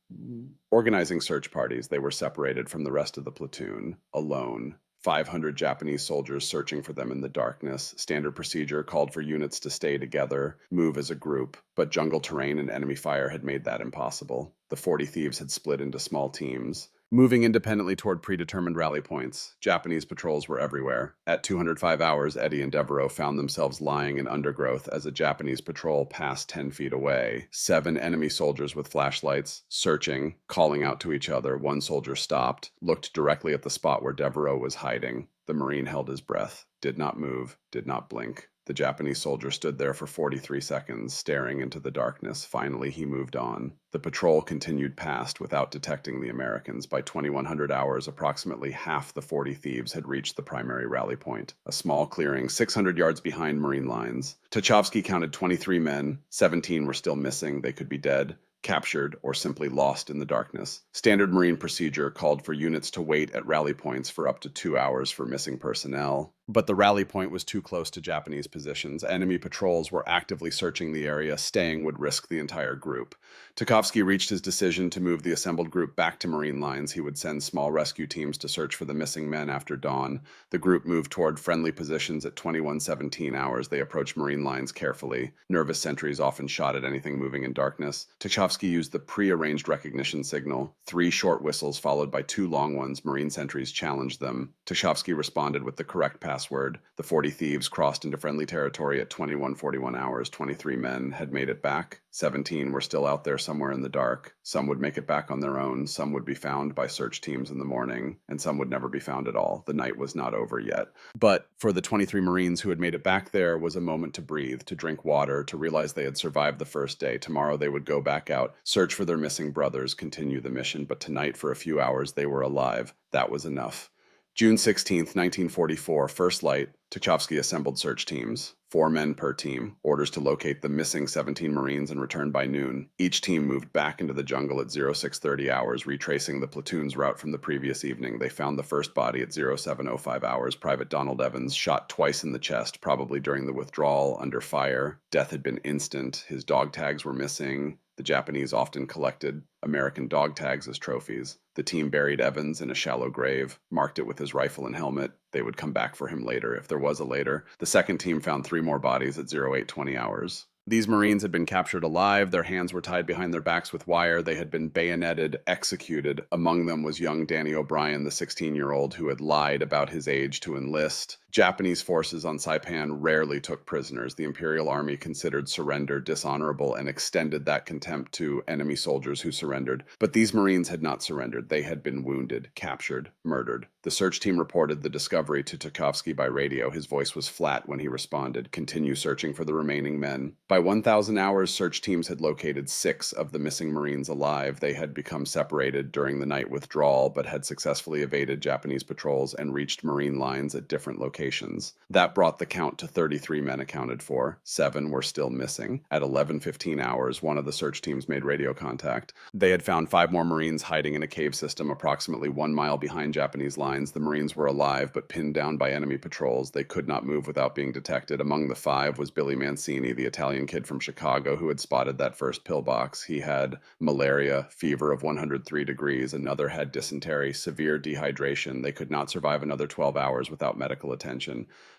Organizing search parties, they were separated from the rest of the platoon, alone. 500 Japanese soldiers searching for them in the darkness. Standard procedure called for units to stay together, move as a group, but jungle terrain and enemy fire had made that impossible. The 40 Thieves had split into small teams, moving independently toward predetermined rally points. Japanese patrols were everywhere. At 205 hours, Eddie and Devereaux found themselves lying in undergrowth as a Japanese patrol passed 10 feet away. 7 enemy soldiers with flashlights, searching, calling out to each other. One soldier stopped, looked directly at the spot where Devereaux was hiding. The Marine held his breath, did not move, did not blink. The Japanese soldier stood there for 43 seconds, staring into the darkness. Finally, he moved on. The patrol continued past without detecting the Americans. By 2100 hours, approximately half the 40 thieves had reached the primary rally point, a small clearing 600 yards behind Marine lines. Tuchovsky counted 23 men. 17 were still missing. They could be dead, captured, or simply lost in the darkness. Standard Marine procedure called for units to wait at rally points for up to 2 hours for missing personnel. But the rally point was too close to Japanese positions. Enemy patrols were actively searching the area. Staying would risk the entire group. Tuchovsky reached his decision to move the assembled group back to Marine lines. He would send small rescue teams to search for the missing men after dawn. The group moved toward friendly positions at 21:17 hours. They approached Marine lines carefully. Nervous sentries often shot at anything moving in darkness. Tuchovsky used the pre-arranged recognition signal. 3 short whistles followed by 2 long ones. Marine sentries challenged them. Tuchovsky responded with the correct password. The 40 thieves crossed into friendly territory at 21:41 hours. 23 men had made it back. 17 were still out there somewhere in the dark. Some would make it back on their own. Some would be found by search teams in the morning, and some would never be found at all. The night was not over yet. But for the 23 Marines who had made it back there was a moment to breathe, to drink water, to realize they had survived the first day. Tomorrow they would go back out, search for their missing brothers, continue the mission. But tonight, for a few hours, they were alive. That was enough. June 16th, 1944, first light, Tuchovsky assembled search teams, 4 men per team, orders to locate the missing 17 Marines and return by noon. Each team moved back into the jungle at 0630 hours, retracing the platoon's route from the previous evening. They found the first body at 0705 hours. Private Donald Evans shot twice in the chest, probably during the withdrawal, under fire. Death had been instant. His dog tags were missing. The Japanese often collected American dog tags as trophies. The team buried Evans in a shallow grave, marked it with his rifle and helmet. They would come back for him later, if there was a later. The second team found 3 more bodies at 0820 hours. These Marines had been captured alive. Their hands were tied behind their backs with wire. They had been bayoneted, executed. Among them was young Danny O'Brien, the 16-year-old who had lied about his age to enlist. Japanese forces on Saipan rarely took prisoners. The Imperial Army considered surrender dishonorable and extended that contempt to enemy soldiers who surrendered. But these Marines had not surrendered. They had been wounded, captured, murdered. The search team reported the discovery to Tuchovsky by radio. His voice was flat when he responded, "Continue searching for the remaining men." By 1,000 hours, search teams had located 6 of the missing Marines alive. They had become separated during the night withdrawal, but had successfully evaded Japanese patrols and reached Marine lines at different locations. That brought the count to 33 men accounted for. 7 were still missing. At 11:15 hours, one of the search teams made radio contact. They had found 5 more Marines hiding in a cave system approximately 1 mile behind Japanese lines. The Marines were alive, but pinned down by enemy patrols. They could not move without being detected. Among the 5 was Billy Mancini, the Italian kid from Chicago who had spotted that first pillbox. He had malaria, fever of 103 degrees. Another had dysentery, severe dehydration. They could not survive another 12 hours without medical attention.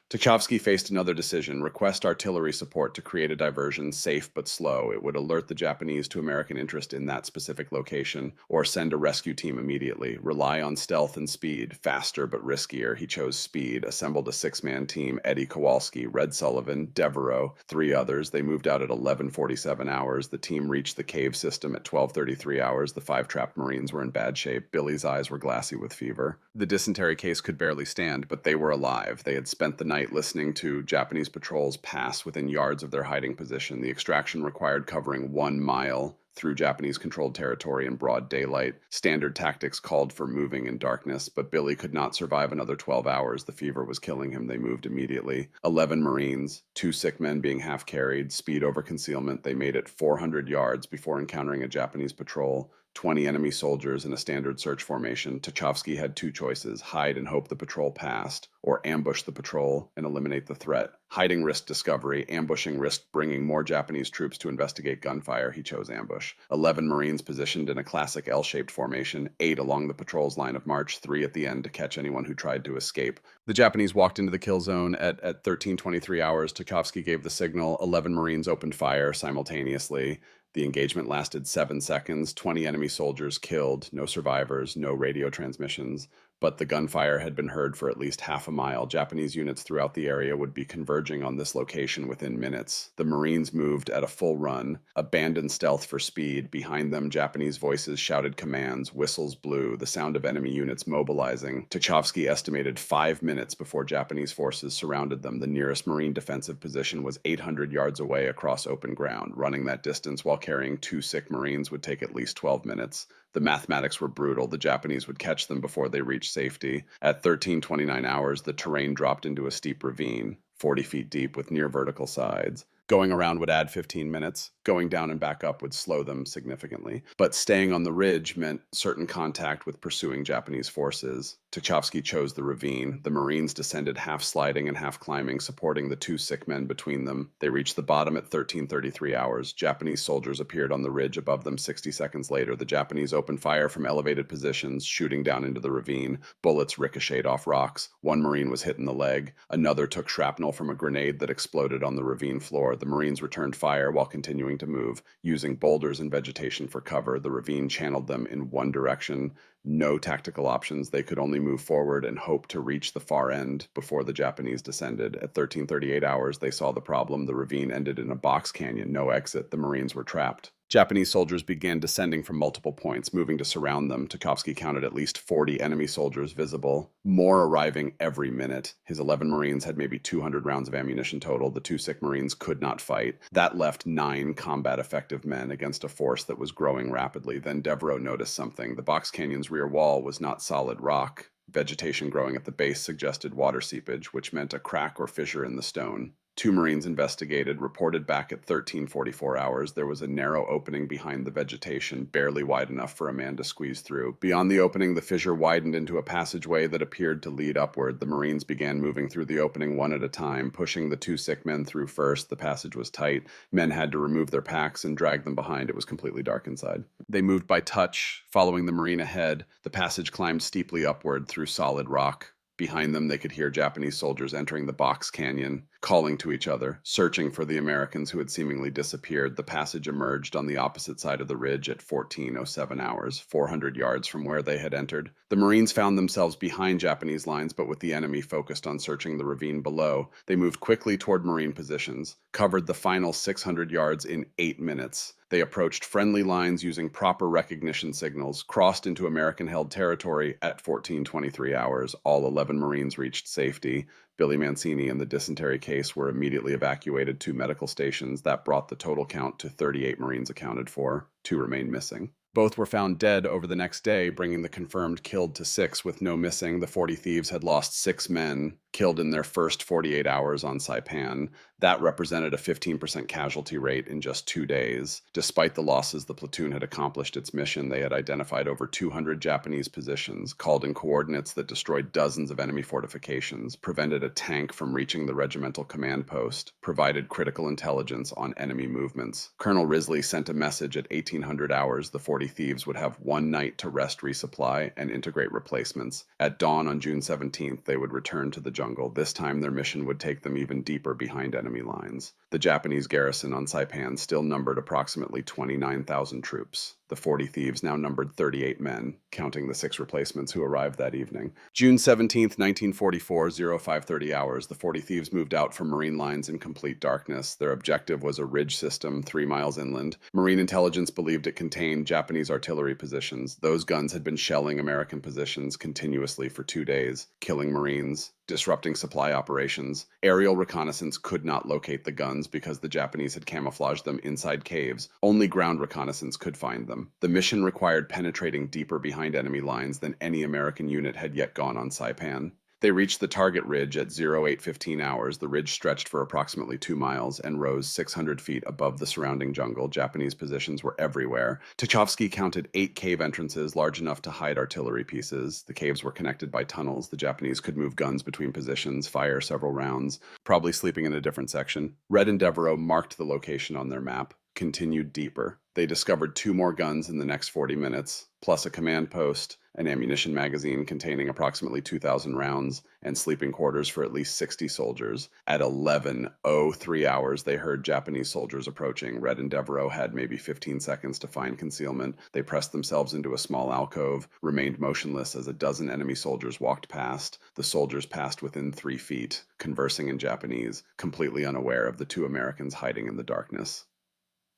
Tuchovsky faced another decision: request artillery support to create a diversion, safe but slow. It would alert the Japanese to American interest in that specific location, or send a rescue team immediately. Rely on stealth and speed, faster but riskier. He chose speed, assembled a 6-man team: Eddie Kowalski, Red Sullivan, Devereaux, 3 others. They moved out at 11:47 hours. The team reached the cave system at 12:33 hours. The 5 trapped Marines were in bad shape. Billy's eyes were glassy with fever. The dysentery case could barely stand, but they were alive. They had spent the night listening to Japanese patrols pass within yards of their hiding position. The extraction required covering 1 mile through Japanese-controlled territory in broad daylight. Standard tactics called for moving in darkness, but Billy could not survive another 12 hours. The fever was killing him. They moved immediately. 11 Marines, 2 sick men being half-carried, speed over concealment. They made it 400 yards before encountering a Japanese patrol. 20 enemy soldiers in a standard search formation. Tuchovsky had 2 choices: hide and hope the patrol passed, or ambush the patrol and eliminate the threat. Hiding risked discovery. Ambushing risked bringing more Japanese troops to investigate gunfire. He chose ambush. 11 Marines positioned in a classic L-shaped formation, 8 along the patrol's line of march, 3 at the end to catch anyone who tried to escape. The Japanese walked into the kill zone at 13:23 hours. Tuchovsky gave the signal. 11 Marines opened fire simultaneously. The engagement lasted 7 seconds. 20 enemy soldiers killed. No survivors, no radio transmissions. but the gunfire had been heard for at least half a mile. Japanese units throughout the area would be converging on this location within minutes. The Marines moved at a full run, abandoned stealth for speed. Behind them, Japanese voices shouted commands, whistles blew, the sound of enemy units mobilizing. Tuchovsky estimated 5 minutes before Japanese forces surrounded them. The nearest Marine defensive position was 800 yards away across open ground. Running that distance while carrying 2 sick Marines would take at least 12 minutes. The mathematics were brutal. The Japanese would catch them before they reached safety. At 13:29 hours, the terrain dropped into a steep ravine, 40 feet deep with near vertical sides. Going around would add 15 minutes. Going down and back up would slow them significantly. But staying on the ridge meant certain contact with pursuing Japanese forces. Tuchovsky chose the ravine. The Marines descended half sliding and half climbing, supporting the 2 sick men between them. They reached the bottom at 13:33 hours. Japanese soldiers appeared on the ridge above them 60 seconds later. The Japanese opened fire from elevated positions, shooting down into the ravine. Bullets ricocheted off rocks. One Marine was hit in the leg. Another took shrapnel from a grenade that exploded on the ravine floor. The Marines returned fire while continuing to move, using boulders and vegetation for cover. The ravine channeled them in one direction. No tactical options. They could only move forward and hope to reach the far end before the Japanese descended. At 13:38 hours, they saw the problem. The ravine ended in a box canyon, no exit. The Marines were trapped. Japanese soldiers began descending from multiple points, moving to surround them. Tuchovsky counted at least 40 enemy soldiers visible, more arriving every minute. His 11 Marines had maybe 200 rounds of ammunition total. The 2 sick Marines could not fight. That left 9 combat-effective men against a force that was growing rapidly. Then Devereaux noticed something. The box canyon's rear wall was not solid rock. Vegetation growing at the base suggested water seepage, which meant a crack or fissure in the stone. 2 Marines investigated, reported back at 13:44 hours. There was a narrow opening behind the vegetation, barely wide enough for a man to squeeze through. Beyond the opening, the fissure widened into a passageway that appeared to lead upward. The Marines began moving through the opening one at a time, pushing the 2 sick men through first. The passage was tight. Men had to remove their packs and drag them behind. It was completely dark inside. They moved by touch, following the Marine ahead. The passage climbed steeply upward through solid rock. Behind them, they could hear Japanese soldiers entering the box canyon, calling to each other, searching for the Americans who had seemingly disappeared. The passage emerged on the opposite side of the ridge at 14:07 hours, 400 yards from where they had entered. The Marines found themselves behind Japanese lines, but with the enemy focused on searching the ravine below. They moved quickly toward Marine positions, covered the final 600 yards in 8 minutes. They approached friendly lines using proper recognition signals, crossed into American-held territory at 14:23 hours. All 11 Marines reached safety. Billy Mancini and the dysentery case were immediately evacuated to medical stations. That brought the total count to 38 Marines accounted for. 2 remain missing. Both were found dead over the next day, bringing the confirmed killed to 6 with no missing. The 40 Thieves had lost 6 men killed in their first 48 hours on Saipan. That represented a 15% casualty rate in just 2 days. Despite the losses, the platoon had accomplished its mission. They had identified over 200 Japanese positions, called in coordinates that destroyed dozens of enemy fortifications, prevented a tank from reaching the regimental command post, provided critical intelligence on enemy movements. Colonel Risley sent a message at 1800 hours. The 40 Thieves would have 1 night to rest, resupply, and integrate replacements. At dawn on June 17th, they would return to the jungle. This time, their mission would take them even deeper behind enemy lines. The Japanese garrison on Saipan still numbered approximately 29,000 troops. The 40 Thieves now numbered 38 men, counting the 6 replacements who arrived that evening. June 17th, 1944, 0530 hours, the 40 Thieves moved out from Marine lines in complete darkness. Their objective was a ridge system 3 miles inland. Marine intelligence believed it contained Japanese artillery positions. Those guns had been shelling American positions continuously for 2 days, killing Marines, disrupting supply operations. Aerial reconnaissance could not locate the guns because the Japanese had camouflaged them inside caves. Only ground reconnaissance could find them. The mission required penetrating deeper behind enemy lines than any American unit had yet gone on Saipan. They reached the target ridge at 0815 hours. The ridge stretched for approximately 2 miles and rose 600 feet above the surrounding jungle. Japanese positions were everywhere. Tuchovsky counted 8 cave entrances large enough to hide artillery pieces. The caves were connected by tunnels. The Japanese could move guns between positions, fire several rounds, probably sleeping in a different section. Red and Devereaux marked the location on their map, continued deeper. They discovered 2 more guns in the next 40 minutes. plus a command post, an ammunition magazine containing approximately 2,000 rounds, and sleeping quarters for at least 60 soldiers. At 11:03 hours, they heard Japanese soldiers approaching. Red and Devereaux had maybe 15 seconds to find concealment. They pressed themselves into a small alcove, remained motionless as a dozen enemy soldiers walked past. The soldiers passed within 3 feet, conversing in Japanese, completely unaware of the two Americans hiding in the darkness.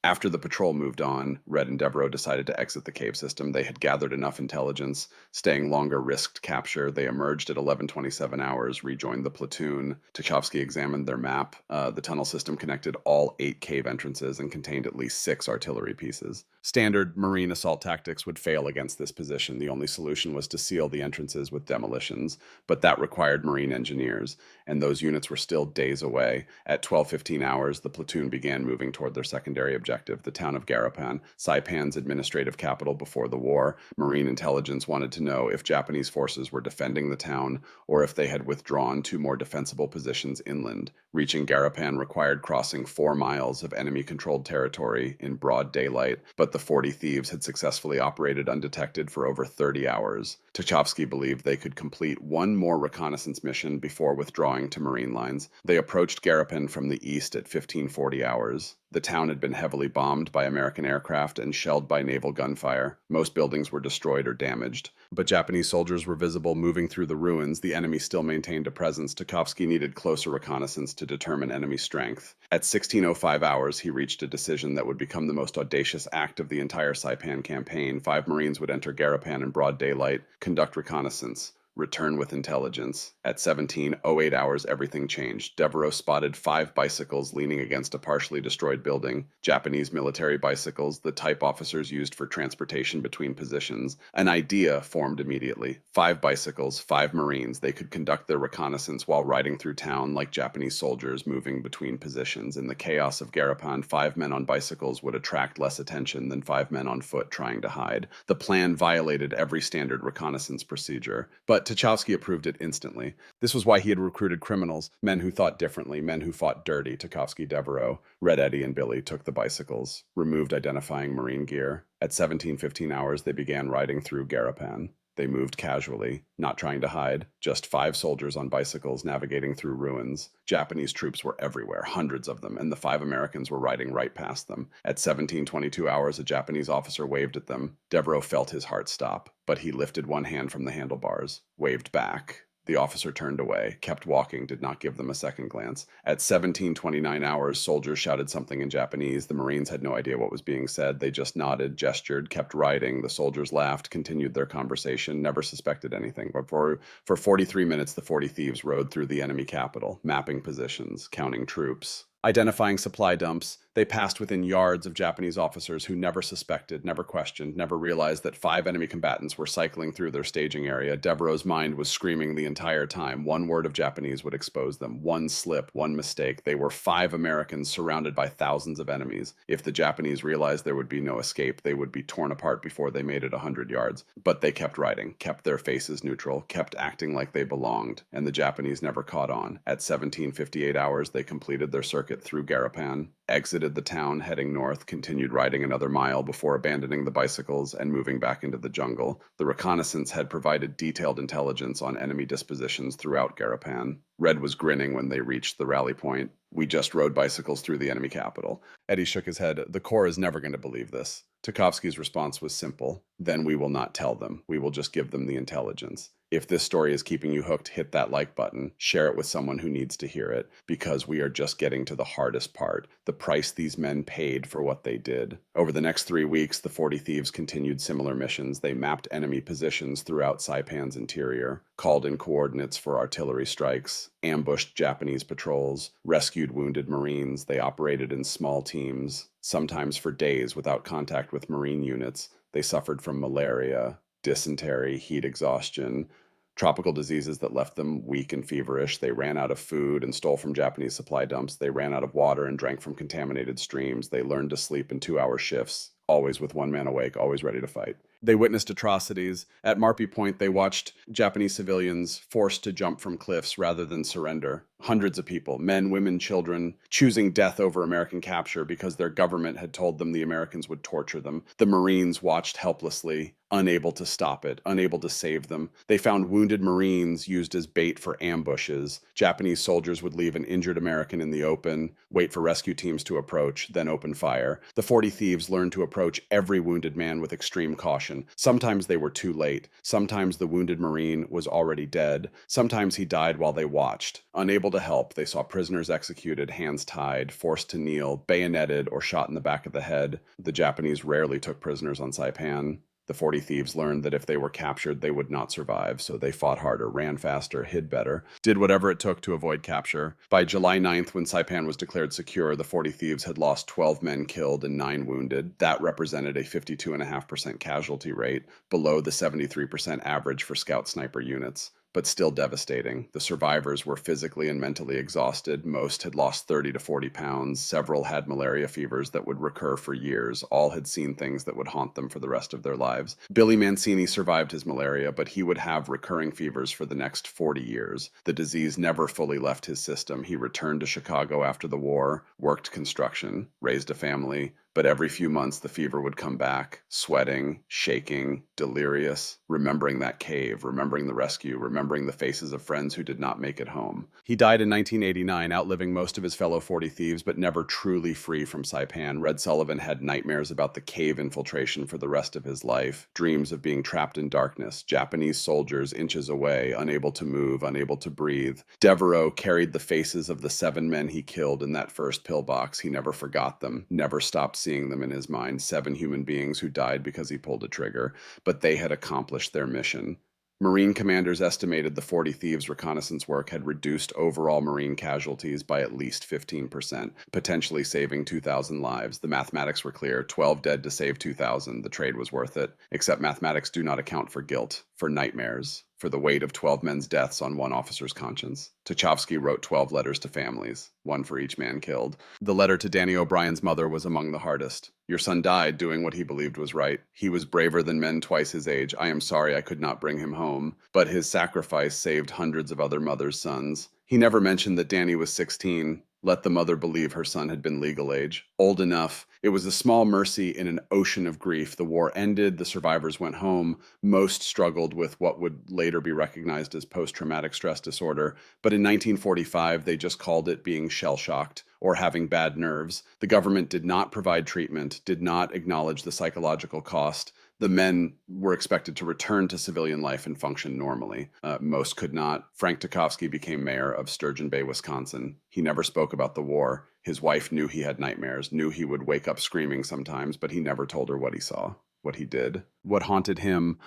After the patrol moved on, Red and Devereaux decided to exit the cave system. They had gathered enough intelligence. Staying longer risked capture. They emerged at 11:27 hours, rejoined the platoon. Tchaikovsky examined their map. The tunnel system connected all 8 cave entrances and contained at least 6 artillery pieces. Standard Marine assault tactics would fail against this position. The only solution was to seal the entrances with demolitions, but that required Marine engineers, and those units were still days away. At 12:15 hours, the platoon began moving toward their secondary objective, the town of Garapan, Saipan's administrative capital before the war. Marine intelligence wanted to know if Japanese forces were defending the town or if they had withdrawn to more defensible positions inland. Reaching Garapan required crossing 4 miles of enemy-controlled territory in broad daylight, but the 40 thieves had successfully operated undetected for over 30 hours. Tchaikovsky believed they could complete one more reconnaissance mission before withdrawing to Marine lines. They approached Garapan from the east at 15:40 hours. The town had been heavily bombed by American aircraft and shelled by naval gunfire. Most buildings were destroyed or damaged, but Japanese soldiers were visible moving through the ruins. The enemy still maintained a presence. Tchaikovsky needed closer reconnaissance to determine enemy strength. At 16:05 hours, he reached a decision that would become the most audacious act of the entire Saipan campaign. 5 Marines would enter Garapan in broad daylight, conduct reconnaissance, return with intelligence. At 17:08 hours, everything changed. Devereaux spotted 5 bicycles leaning against a partially destroyed building. Japanese military bicycles, the type officers used for transportation between positions. An idea formed immediately. 5 bicycles, 5 Marines. They could conduct their reconnaissance while riding through town like Japanese soldiers moving between positions. In the chaos of Garapan, 5 men on bicycles would attract less attention than 5 men on foot trying to hide. The plan violated every standard reconnaissance procedure, but Tchaikovsky approved it instantly. This was why he had recruited criminals, men who thought differently, men who fought dirty. Tchaikovsky, Devereaux, Red Eddie, and Billy took the bicycles, removed identifying Marine gear. At 17:15 hours, they began riding through Garapan. They moved casually, not trying to hide, just 5 soldiers on bicycles navigating through ruins. Japanese troops were everywhere, hundreds of them, and the 5 Americans were riding right past them. At 17:22 hours, a Japanese officer waved at them. Devereaux felt his heart stop, but he lifted one hand from the handlebars, waved back. The officer turned away, kept walking, did not give them a second glance. At 17:29 hours, soldiers shouted something in Japanese. The Marines had no idea what was being said. They just nodded, gestured, kept riding. The soldiers laughed, continued their conversation, never suspected anything. But for 43 minutes, the 40 thieves rode through the enemy capital, mapping positions, counting troops, identifying supply dumps. They passed within yards of Japanese officers who never suspected, never questioned, never realized that 5 enemy combatants were cycling through their staging area. Devereaux's mind was screaming the entire time. One word of Japanese would expose them. One slip, one mistake. They were 5 Americans surrounded by thousands of enemies. If the Japanese realized there would be no escape, they would be torn apart before they made it 100 yards. But they kept riding, kept their faces neutral, kept acting like they belonged, and the Japanese never caught on. At 17:58 hours, they completed their circuit through Garapan, exited the town heading north, continued riding another mile before abandoning the bicycles and moving back into the jungle. The reconnaissance had provided detailed intelligence on enemy dispositions throughout Garapan. Red was grinning when they reached the rally point. "We just rode bicycles through the enemy capital." Eddie shook his head. "The Corps is never going to believe this." Tchaikovsky's response was simple. "Then we will not tell them. We will just give them the intelligence." If this story is keeping you hooked, hit that like button, share it with someone who needs to hear it, because we are just getting to the hardest part, the price these men paid for what they did. Over the next 3 weeks, the 40 Thieves continued similar missions. They mapped enemy positions throughout Saipan's interior, called in coordinates for artillery strikes, ambushed Japanese patrols, rescued wounded Marines. They operated in small teams, sometimes for days without contact with Marine units. They suffered from malaria, dysentery, heat exhaustion, tropical diseases that left them weak and feverish. They ran out of food and stole from Japanese supply dumps. They ran out of water and drank from contaminated streams. They learned to sleep in 2-hour shifts, always with one man awake, always ready to fight. They witnessed atrocities. At Marpy Point, they watched Japanese civilians forced to jump from cliffs rather than surrender. Hundreds of people, men, women, children, choosing death over American capture because their government had told them the Americans would torture them. The Marines watched helplessly, unable to stop it, unable to save them. They found wounded Marines used as bait for ambushes. Japanese soldiers would leave an injured American in the open, wait for rescue teams to approach, then open fire. The 40 Thieves learned to approach every wounded man with extreme caution. Sometimes they were too late. Sometimes the wounded Marine was already dead. Sometimes he died while they watched. Unable to help, they saw prisoners executed, hands tied, forced to kneel, bayoneted, or shot in the back of the head. The Japanese rarely took prisoners on Saipan. The 40 Thieves learned that if they were captured, they would not survive, so they fought harder, ran faster, hid better, did whatever it took to avoid capture. By July 9th, when Saipan was declared secure, the 40 Thieves had lost 12 men killed and 9 wounded. That represented a 52.5% casualty rate, below the 73% average for scout sniper units, but still devastating. The survivors were physically and mentally exhausted. Most had lost 30 to 40 pounds. Several had malaria fevers that would recur for years. All had seen things that would haunt them for the rest of their lives. Billy Mancini survived his malaria, but he would have recurring fevers for the next 40 years. The disease never fully left his system. He returned to Chicago after the war, worked construction, raised a family, but every few months the fever would come back, sweating, shaking, delirious, remembering that cave, remembering the rescue, remembering the faces of friends who did not make it home. He died in 1989, outliving most of his fellow 40 Thieves, but never truly free from Saipan. Red Sullivan had nightmares about the cave infiltration for the rest of his life, dreams of being trapped in darkness, Japanese soldiers inches away, unable to move, unable to breathe. Devereaux carried the faces of the 7 men he killed in that first pillbox. He never forgot them, never stopped seeing them in his mind, 7 human beings who died because he pulled a trigger, but they had accomplished their mission. Marine commanders estimated the 40 Thieves' reconnaissance work had reduced overall Marine casualties by at least 15%, potentially saving 2,000 lives. The mathematics were clear: 12 dead to save 2,000. The trade was worth it. Except mathematics do not account for guilt, for nightmares, for the weight of 12 men's deaths on one officer's conscience. Tuchovsky wrote 12 letters to families, one for each man killed. The letter to Danny O'Brien's mother was among the hardest. Your son died doing what he believed was right. He was braver than men twice his age. I am sorry I could not bring him home, but his sacrifice saved hundreds of other mothers' sons. He never mentioned that Danny was 16. Let the mother believe her son had been legal age, old enough. It was a small mercy in an ocean of grief. The war ended, the survivors went home. Most struggled with what would later be recognized as post-traumatic stress disorder, but in 1945 they just called it being shell-shocked or having bad nerves. The government did not provide treatment, did not acknowledge the psychological cost. The men were expected to return to civilian life and function normally. Most could not. Frank Tuchovsky became mayor of Sturgeon Bay, Wisconsin. He never spoke about the war. His wife knew he had nightmares, knew he would wake up screaming sometimes, but he never told her what he saw, what he did, what haunted him.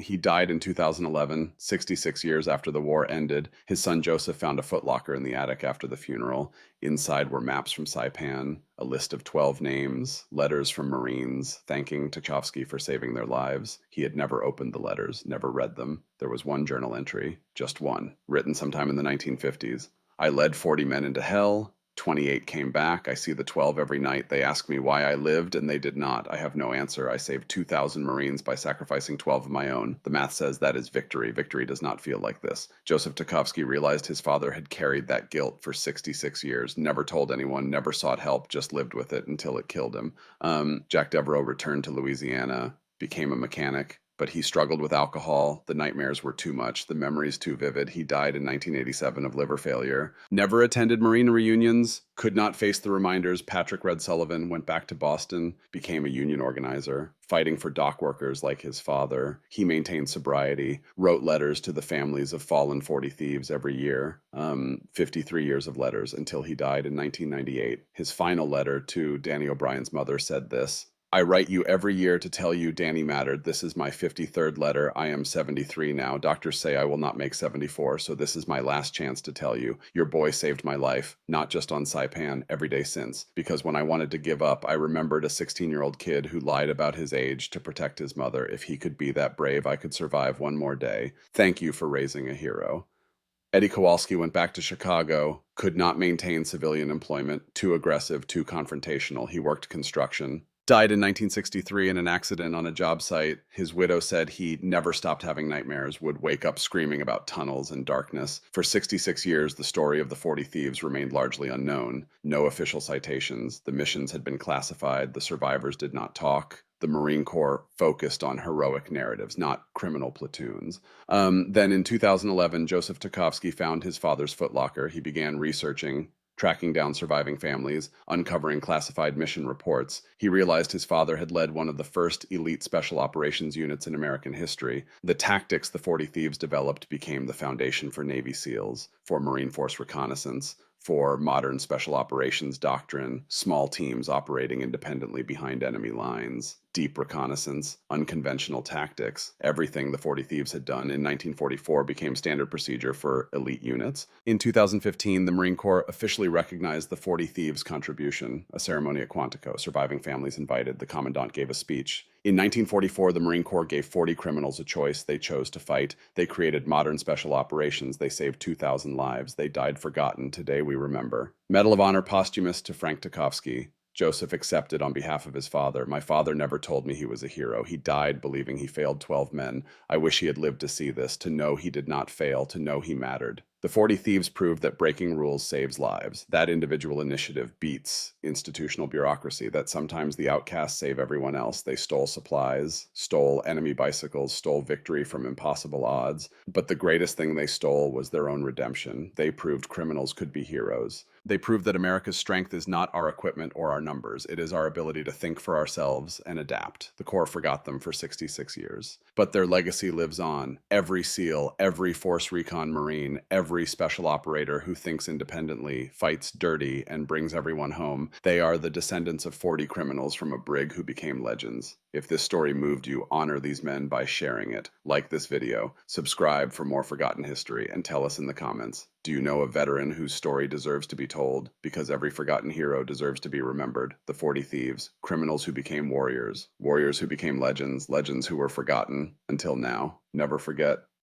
He died in 2011, 66 years after the war ended. His son Joseph found a footlocker in the attic after the funeral. Inside were maps from Saipan, a list of 12 names, letters from Marines thanking Tuchovsky for saving their lives. He had never opened the letters, never read them. There was one journal entry, just one, written sometime in the 1950s. I led 40 men into hell. 28 came back. I see the 12 every night. They ask me why I lived, and they did not. I have no answer. I saved 2,000 Marines by sacrificing 12 of my own. The math says that is victory. Victory does not feel like this. Joseph Tuchovsky realized his father had carried that guilt for 66 years, never told anyone, never sought help, just lived with it until it killed him. Jack Devereaux returned to Louisiana, became a mechanic, but he struggled with alcohol. The nightmares were too much, the memories too vivid. He died in 1987 of liver failure. Never attended Marine reunions, could not face the reminders. Patrick Red Sullivan went back to Boston, became a union organizer, fighting for dock workers like his father. He maintained sobriety, wrote letters to the families of fallen 40 Thieves every year, 53 years of letters until he died in 1998. His final letter to Danny O'Brien's mother said this: I write you every year to tell you Danny mattered. This is my 53rd letter. I am 73 now. Doctors say I will not make 74, so this is my last chance to tell you. Your boy saved my life, not just on Saipan, every day since. Because when I wanted to give up, I remembered a 16-year-old kid who lied about his age to protect his mother. If he could be that brave, I could survive one more day. Thank you for raising a hero. Eddie Kowalski went back to Chicago, could not maintain civilian employment, too aggressive, too confrontational. He worked construction. Died in 1963 in an accident on a job site. His widow said he never stopped having nightmares, would wake up screaming about tunnels and darkness. For 66 years, the story of the 40 Thieves remained largely unknown. No official citations. The missions had been classified. The survivors did not talk. The Marine Corps focused on heroic narratives, not criminal platoons. Then in 2011, Joseph Tarkovsky found his father's footlocker. He began researching, tracking down surviving families, uncovering classified mission reports. He realized his father had led one of the first elite special operations units in American history. The tactics the 40 Thieves developed became the foundation for Navy SEALs, for Marine Force reconnaissance, for modern special operations doctrine, small teams operating independently behind enemy lines, deep reconnaissance, unconventional tactics. Everything the 40 Thieves had done in 1944 became standard procedure for elite units. In 2015, the Marine Corps officially recognized the 40 Thieves' contribution, a ceremony at Quantico. Surviving families invited. The commandant gave a speech. In 1944, the Marine Corps gave 40 criminals a choice. They chose to fight. They created modern special operations. They saved 2,000 lives. They died forgotten. Today we remember. Medal of Honor posthumous to Frank Tarkovsky. Joseph accepted on behalf of his father. My father never told me he was a hero. He died believing he failed 12 men. I wish he had lived to see this, to know he did not fail, to know he mattered. The 40 Thieves proved that breaking rules saves lives. That individual initiative beats institutional bureaucracy, that sometimes the outcasts save everyone else. They stole supplies, stole enemy bicycles, stole victory from impossible odds. But the greatest thing they stole was their own redemption. They proved criminals could be heroes. They proved that America's strength is not our equipment or our numbers. It is our ability to think for ourselves and adapt. The Corps forgot them for 66 years. But their legacy lives on. Every SEAL, every Force Recon Marine, every special operator who thinks independently, fights dirty, and brings everyone home. They are the descendants of 40 criminals from a brig who became legends. If this story moved you, honor these men by sharing it. Like this video, subscribe for more forgotten history, and tell us in the comments. Do you know a veteran whose story deserves to be told? Because every forgotten hero deserves to be remembered. The 40 Thieves, criminals who became warriors, warriors who became legends, legends who were forgotten until now. Never forget.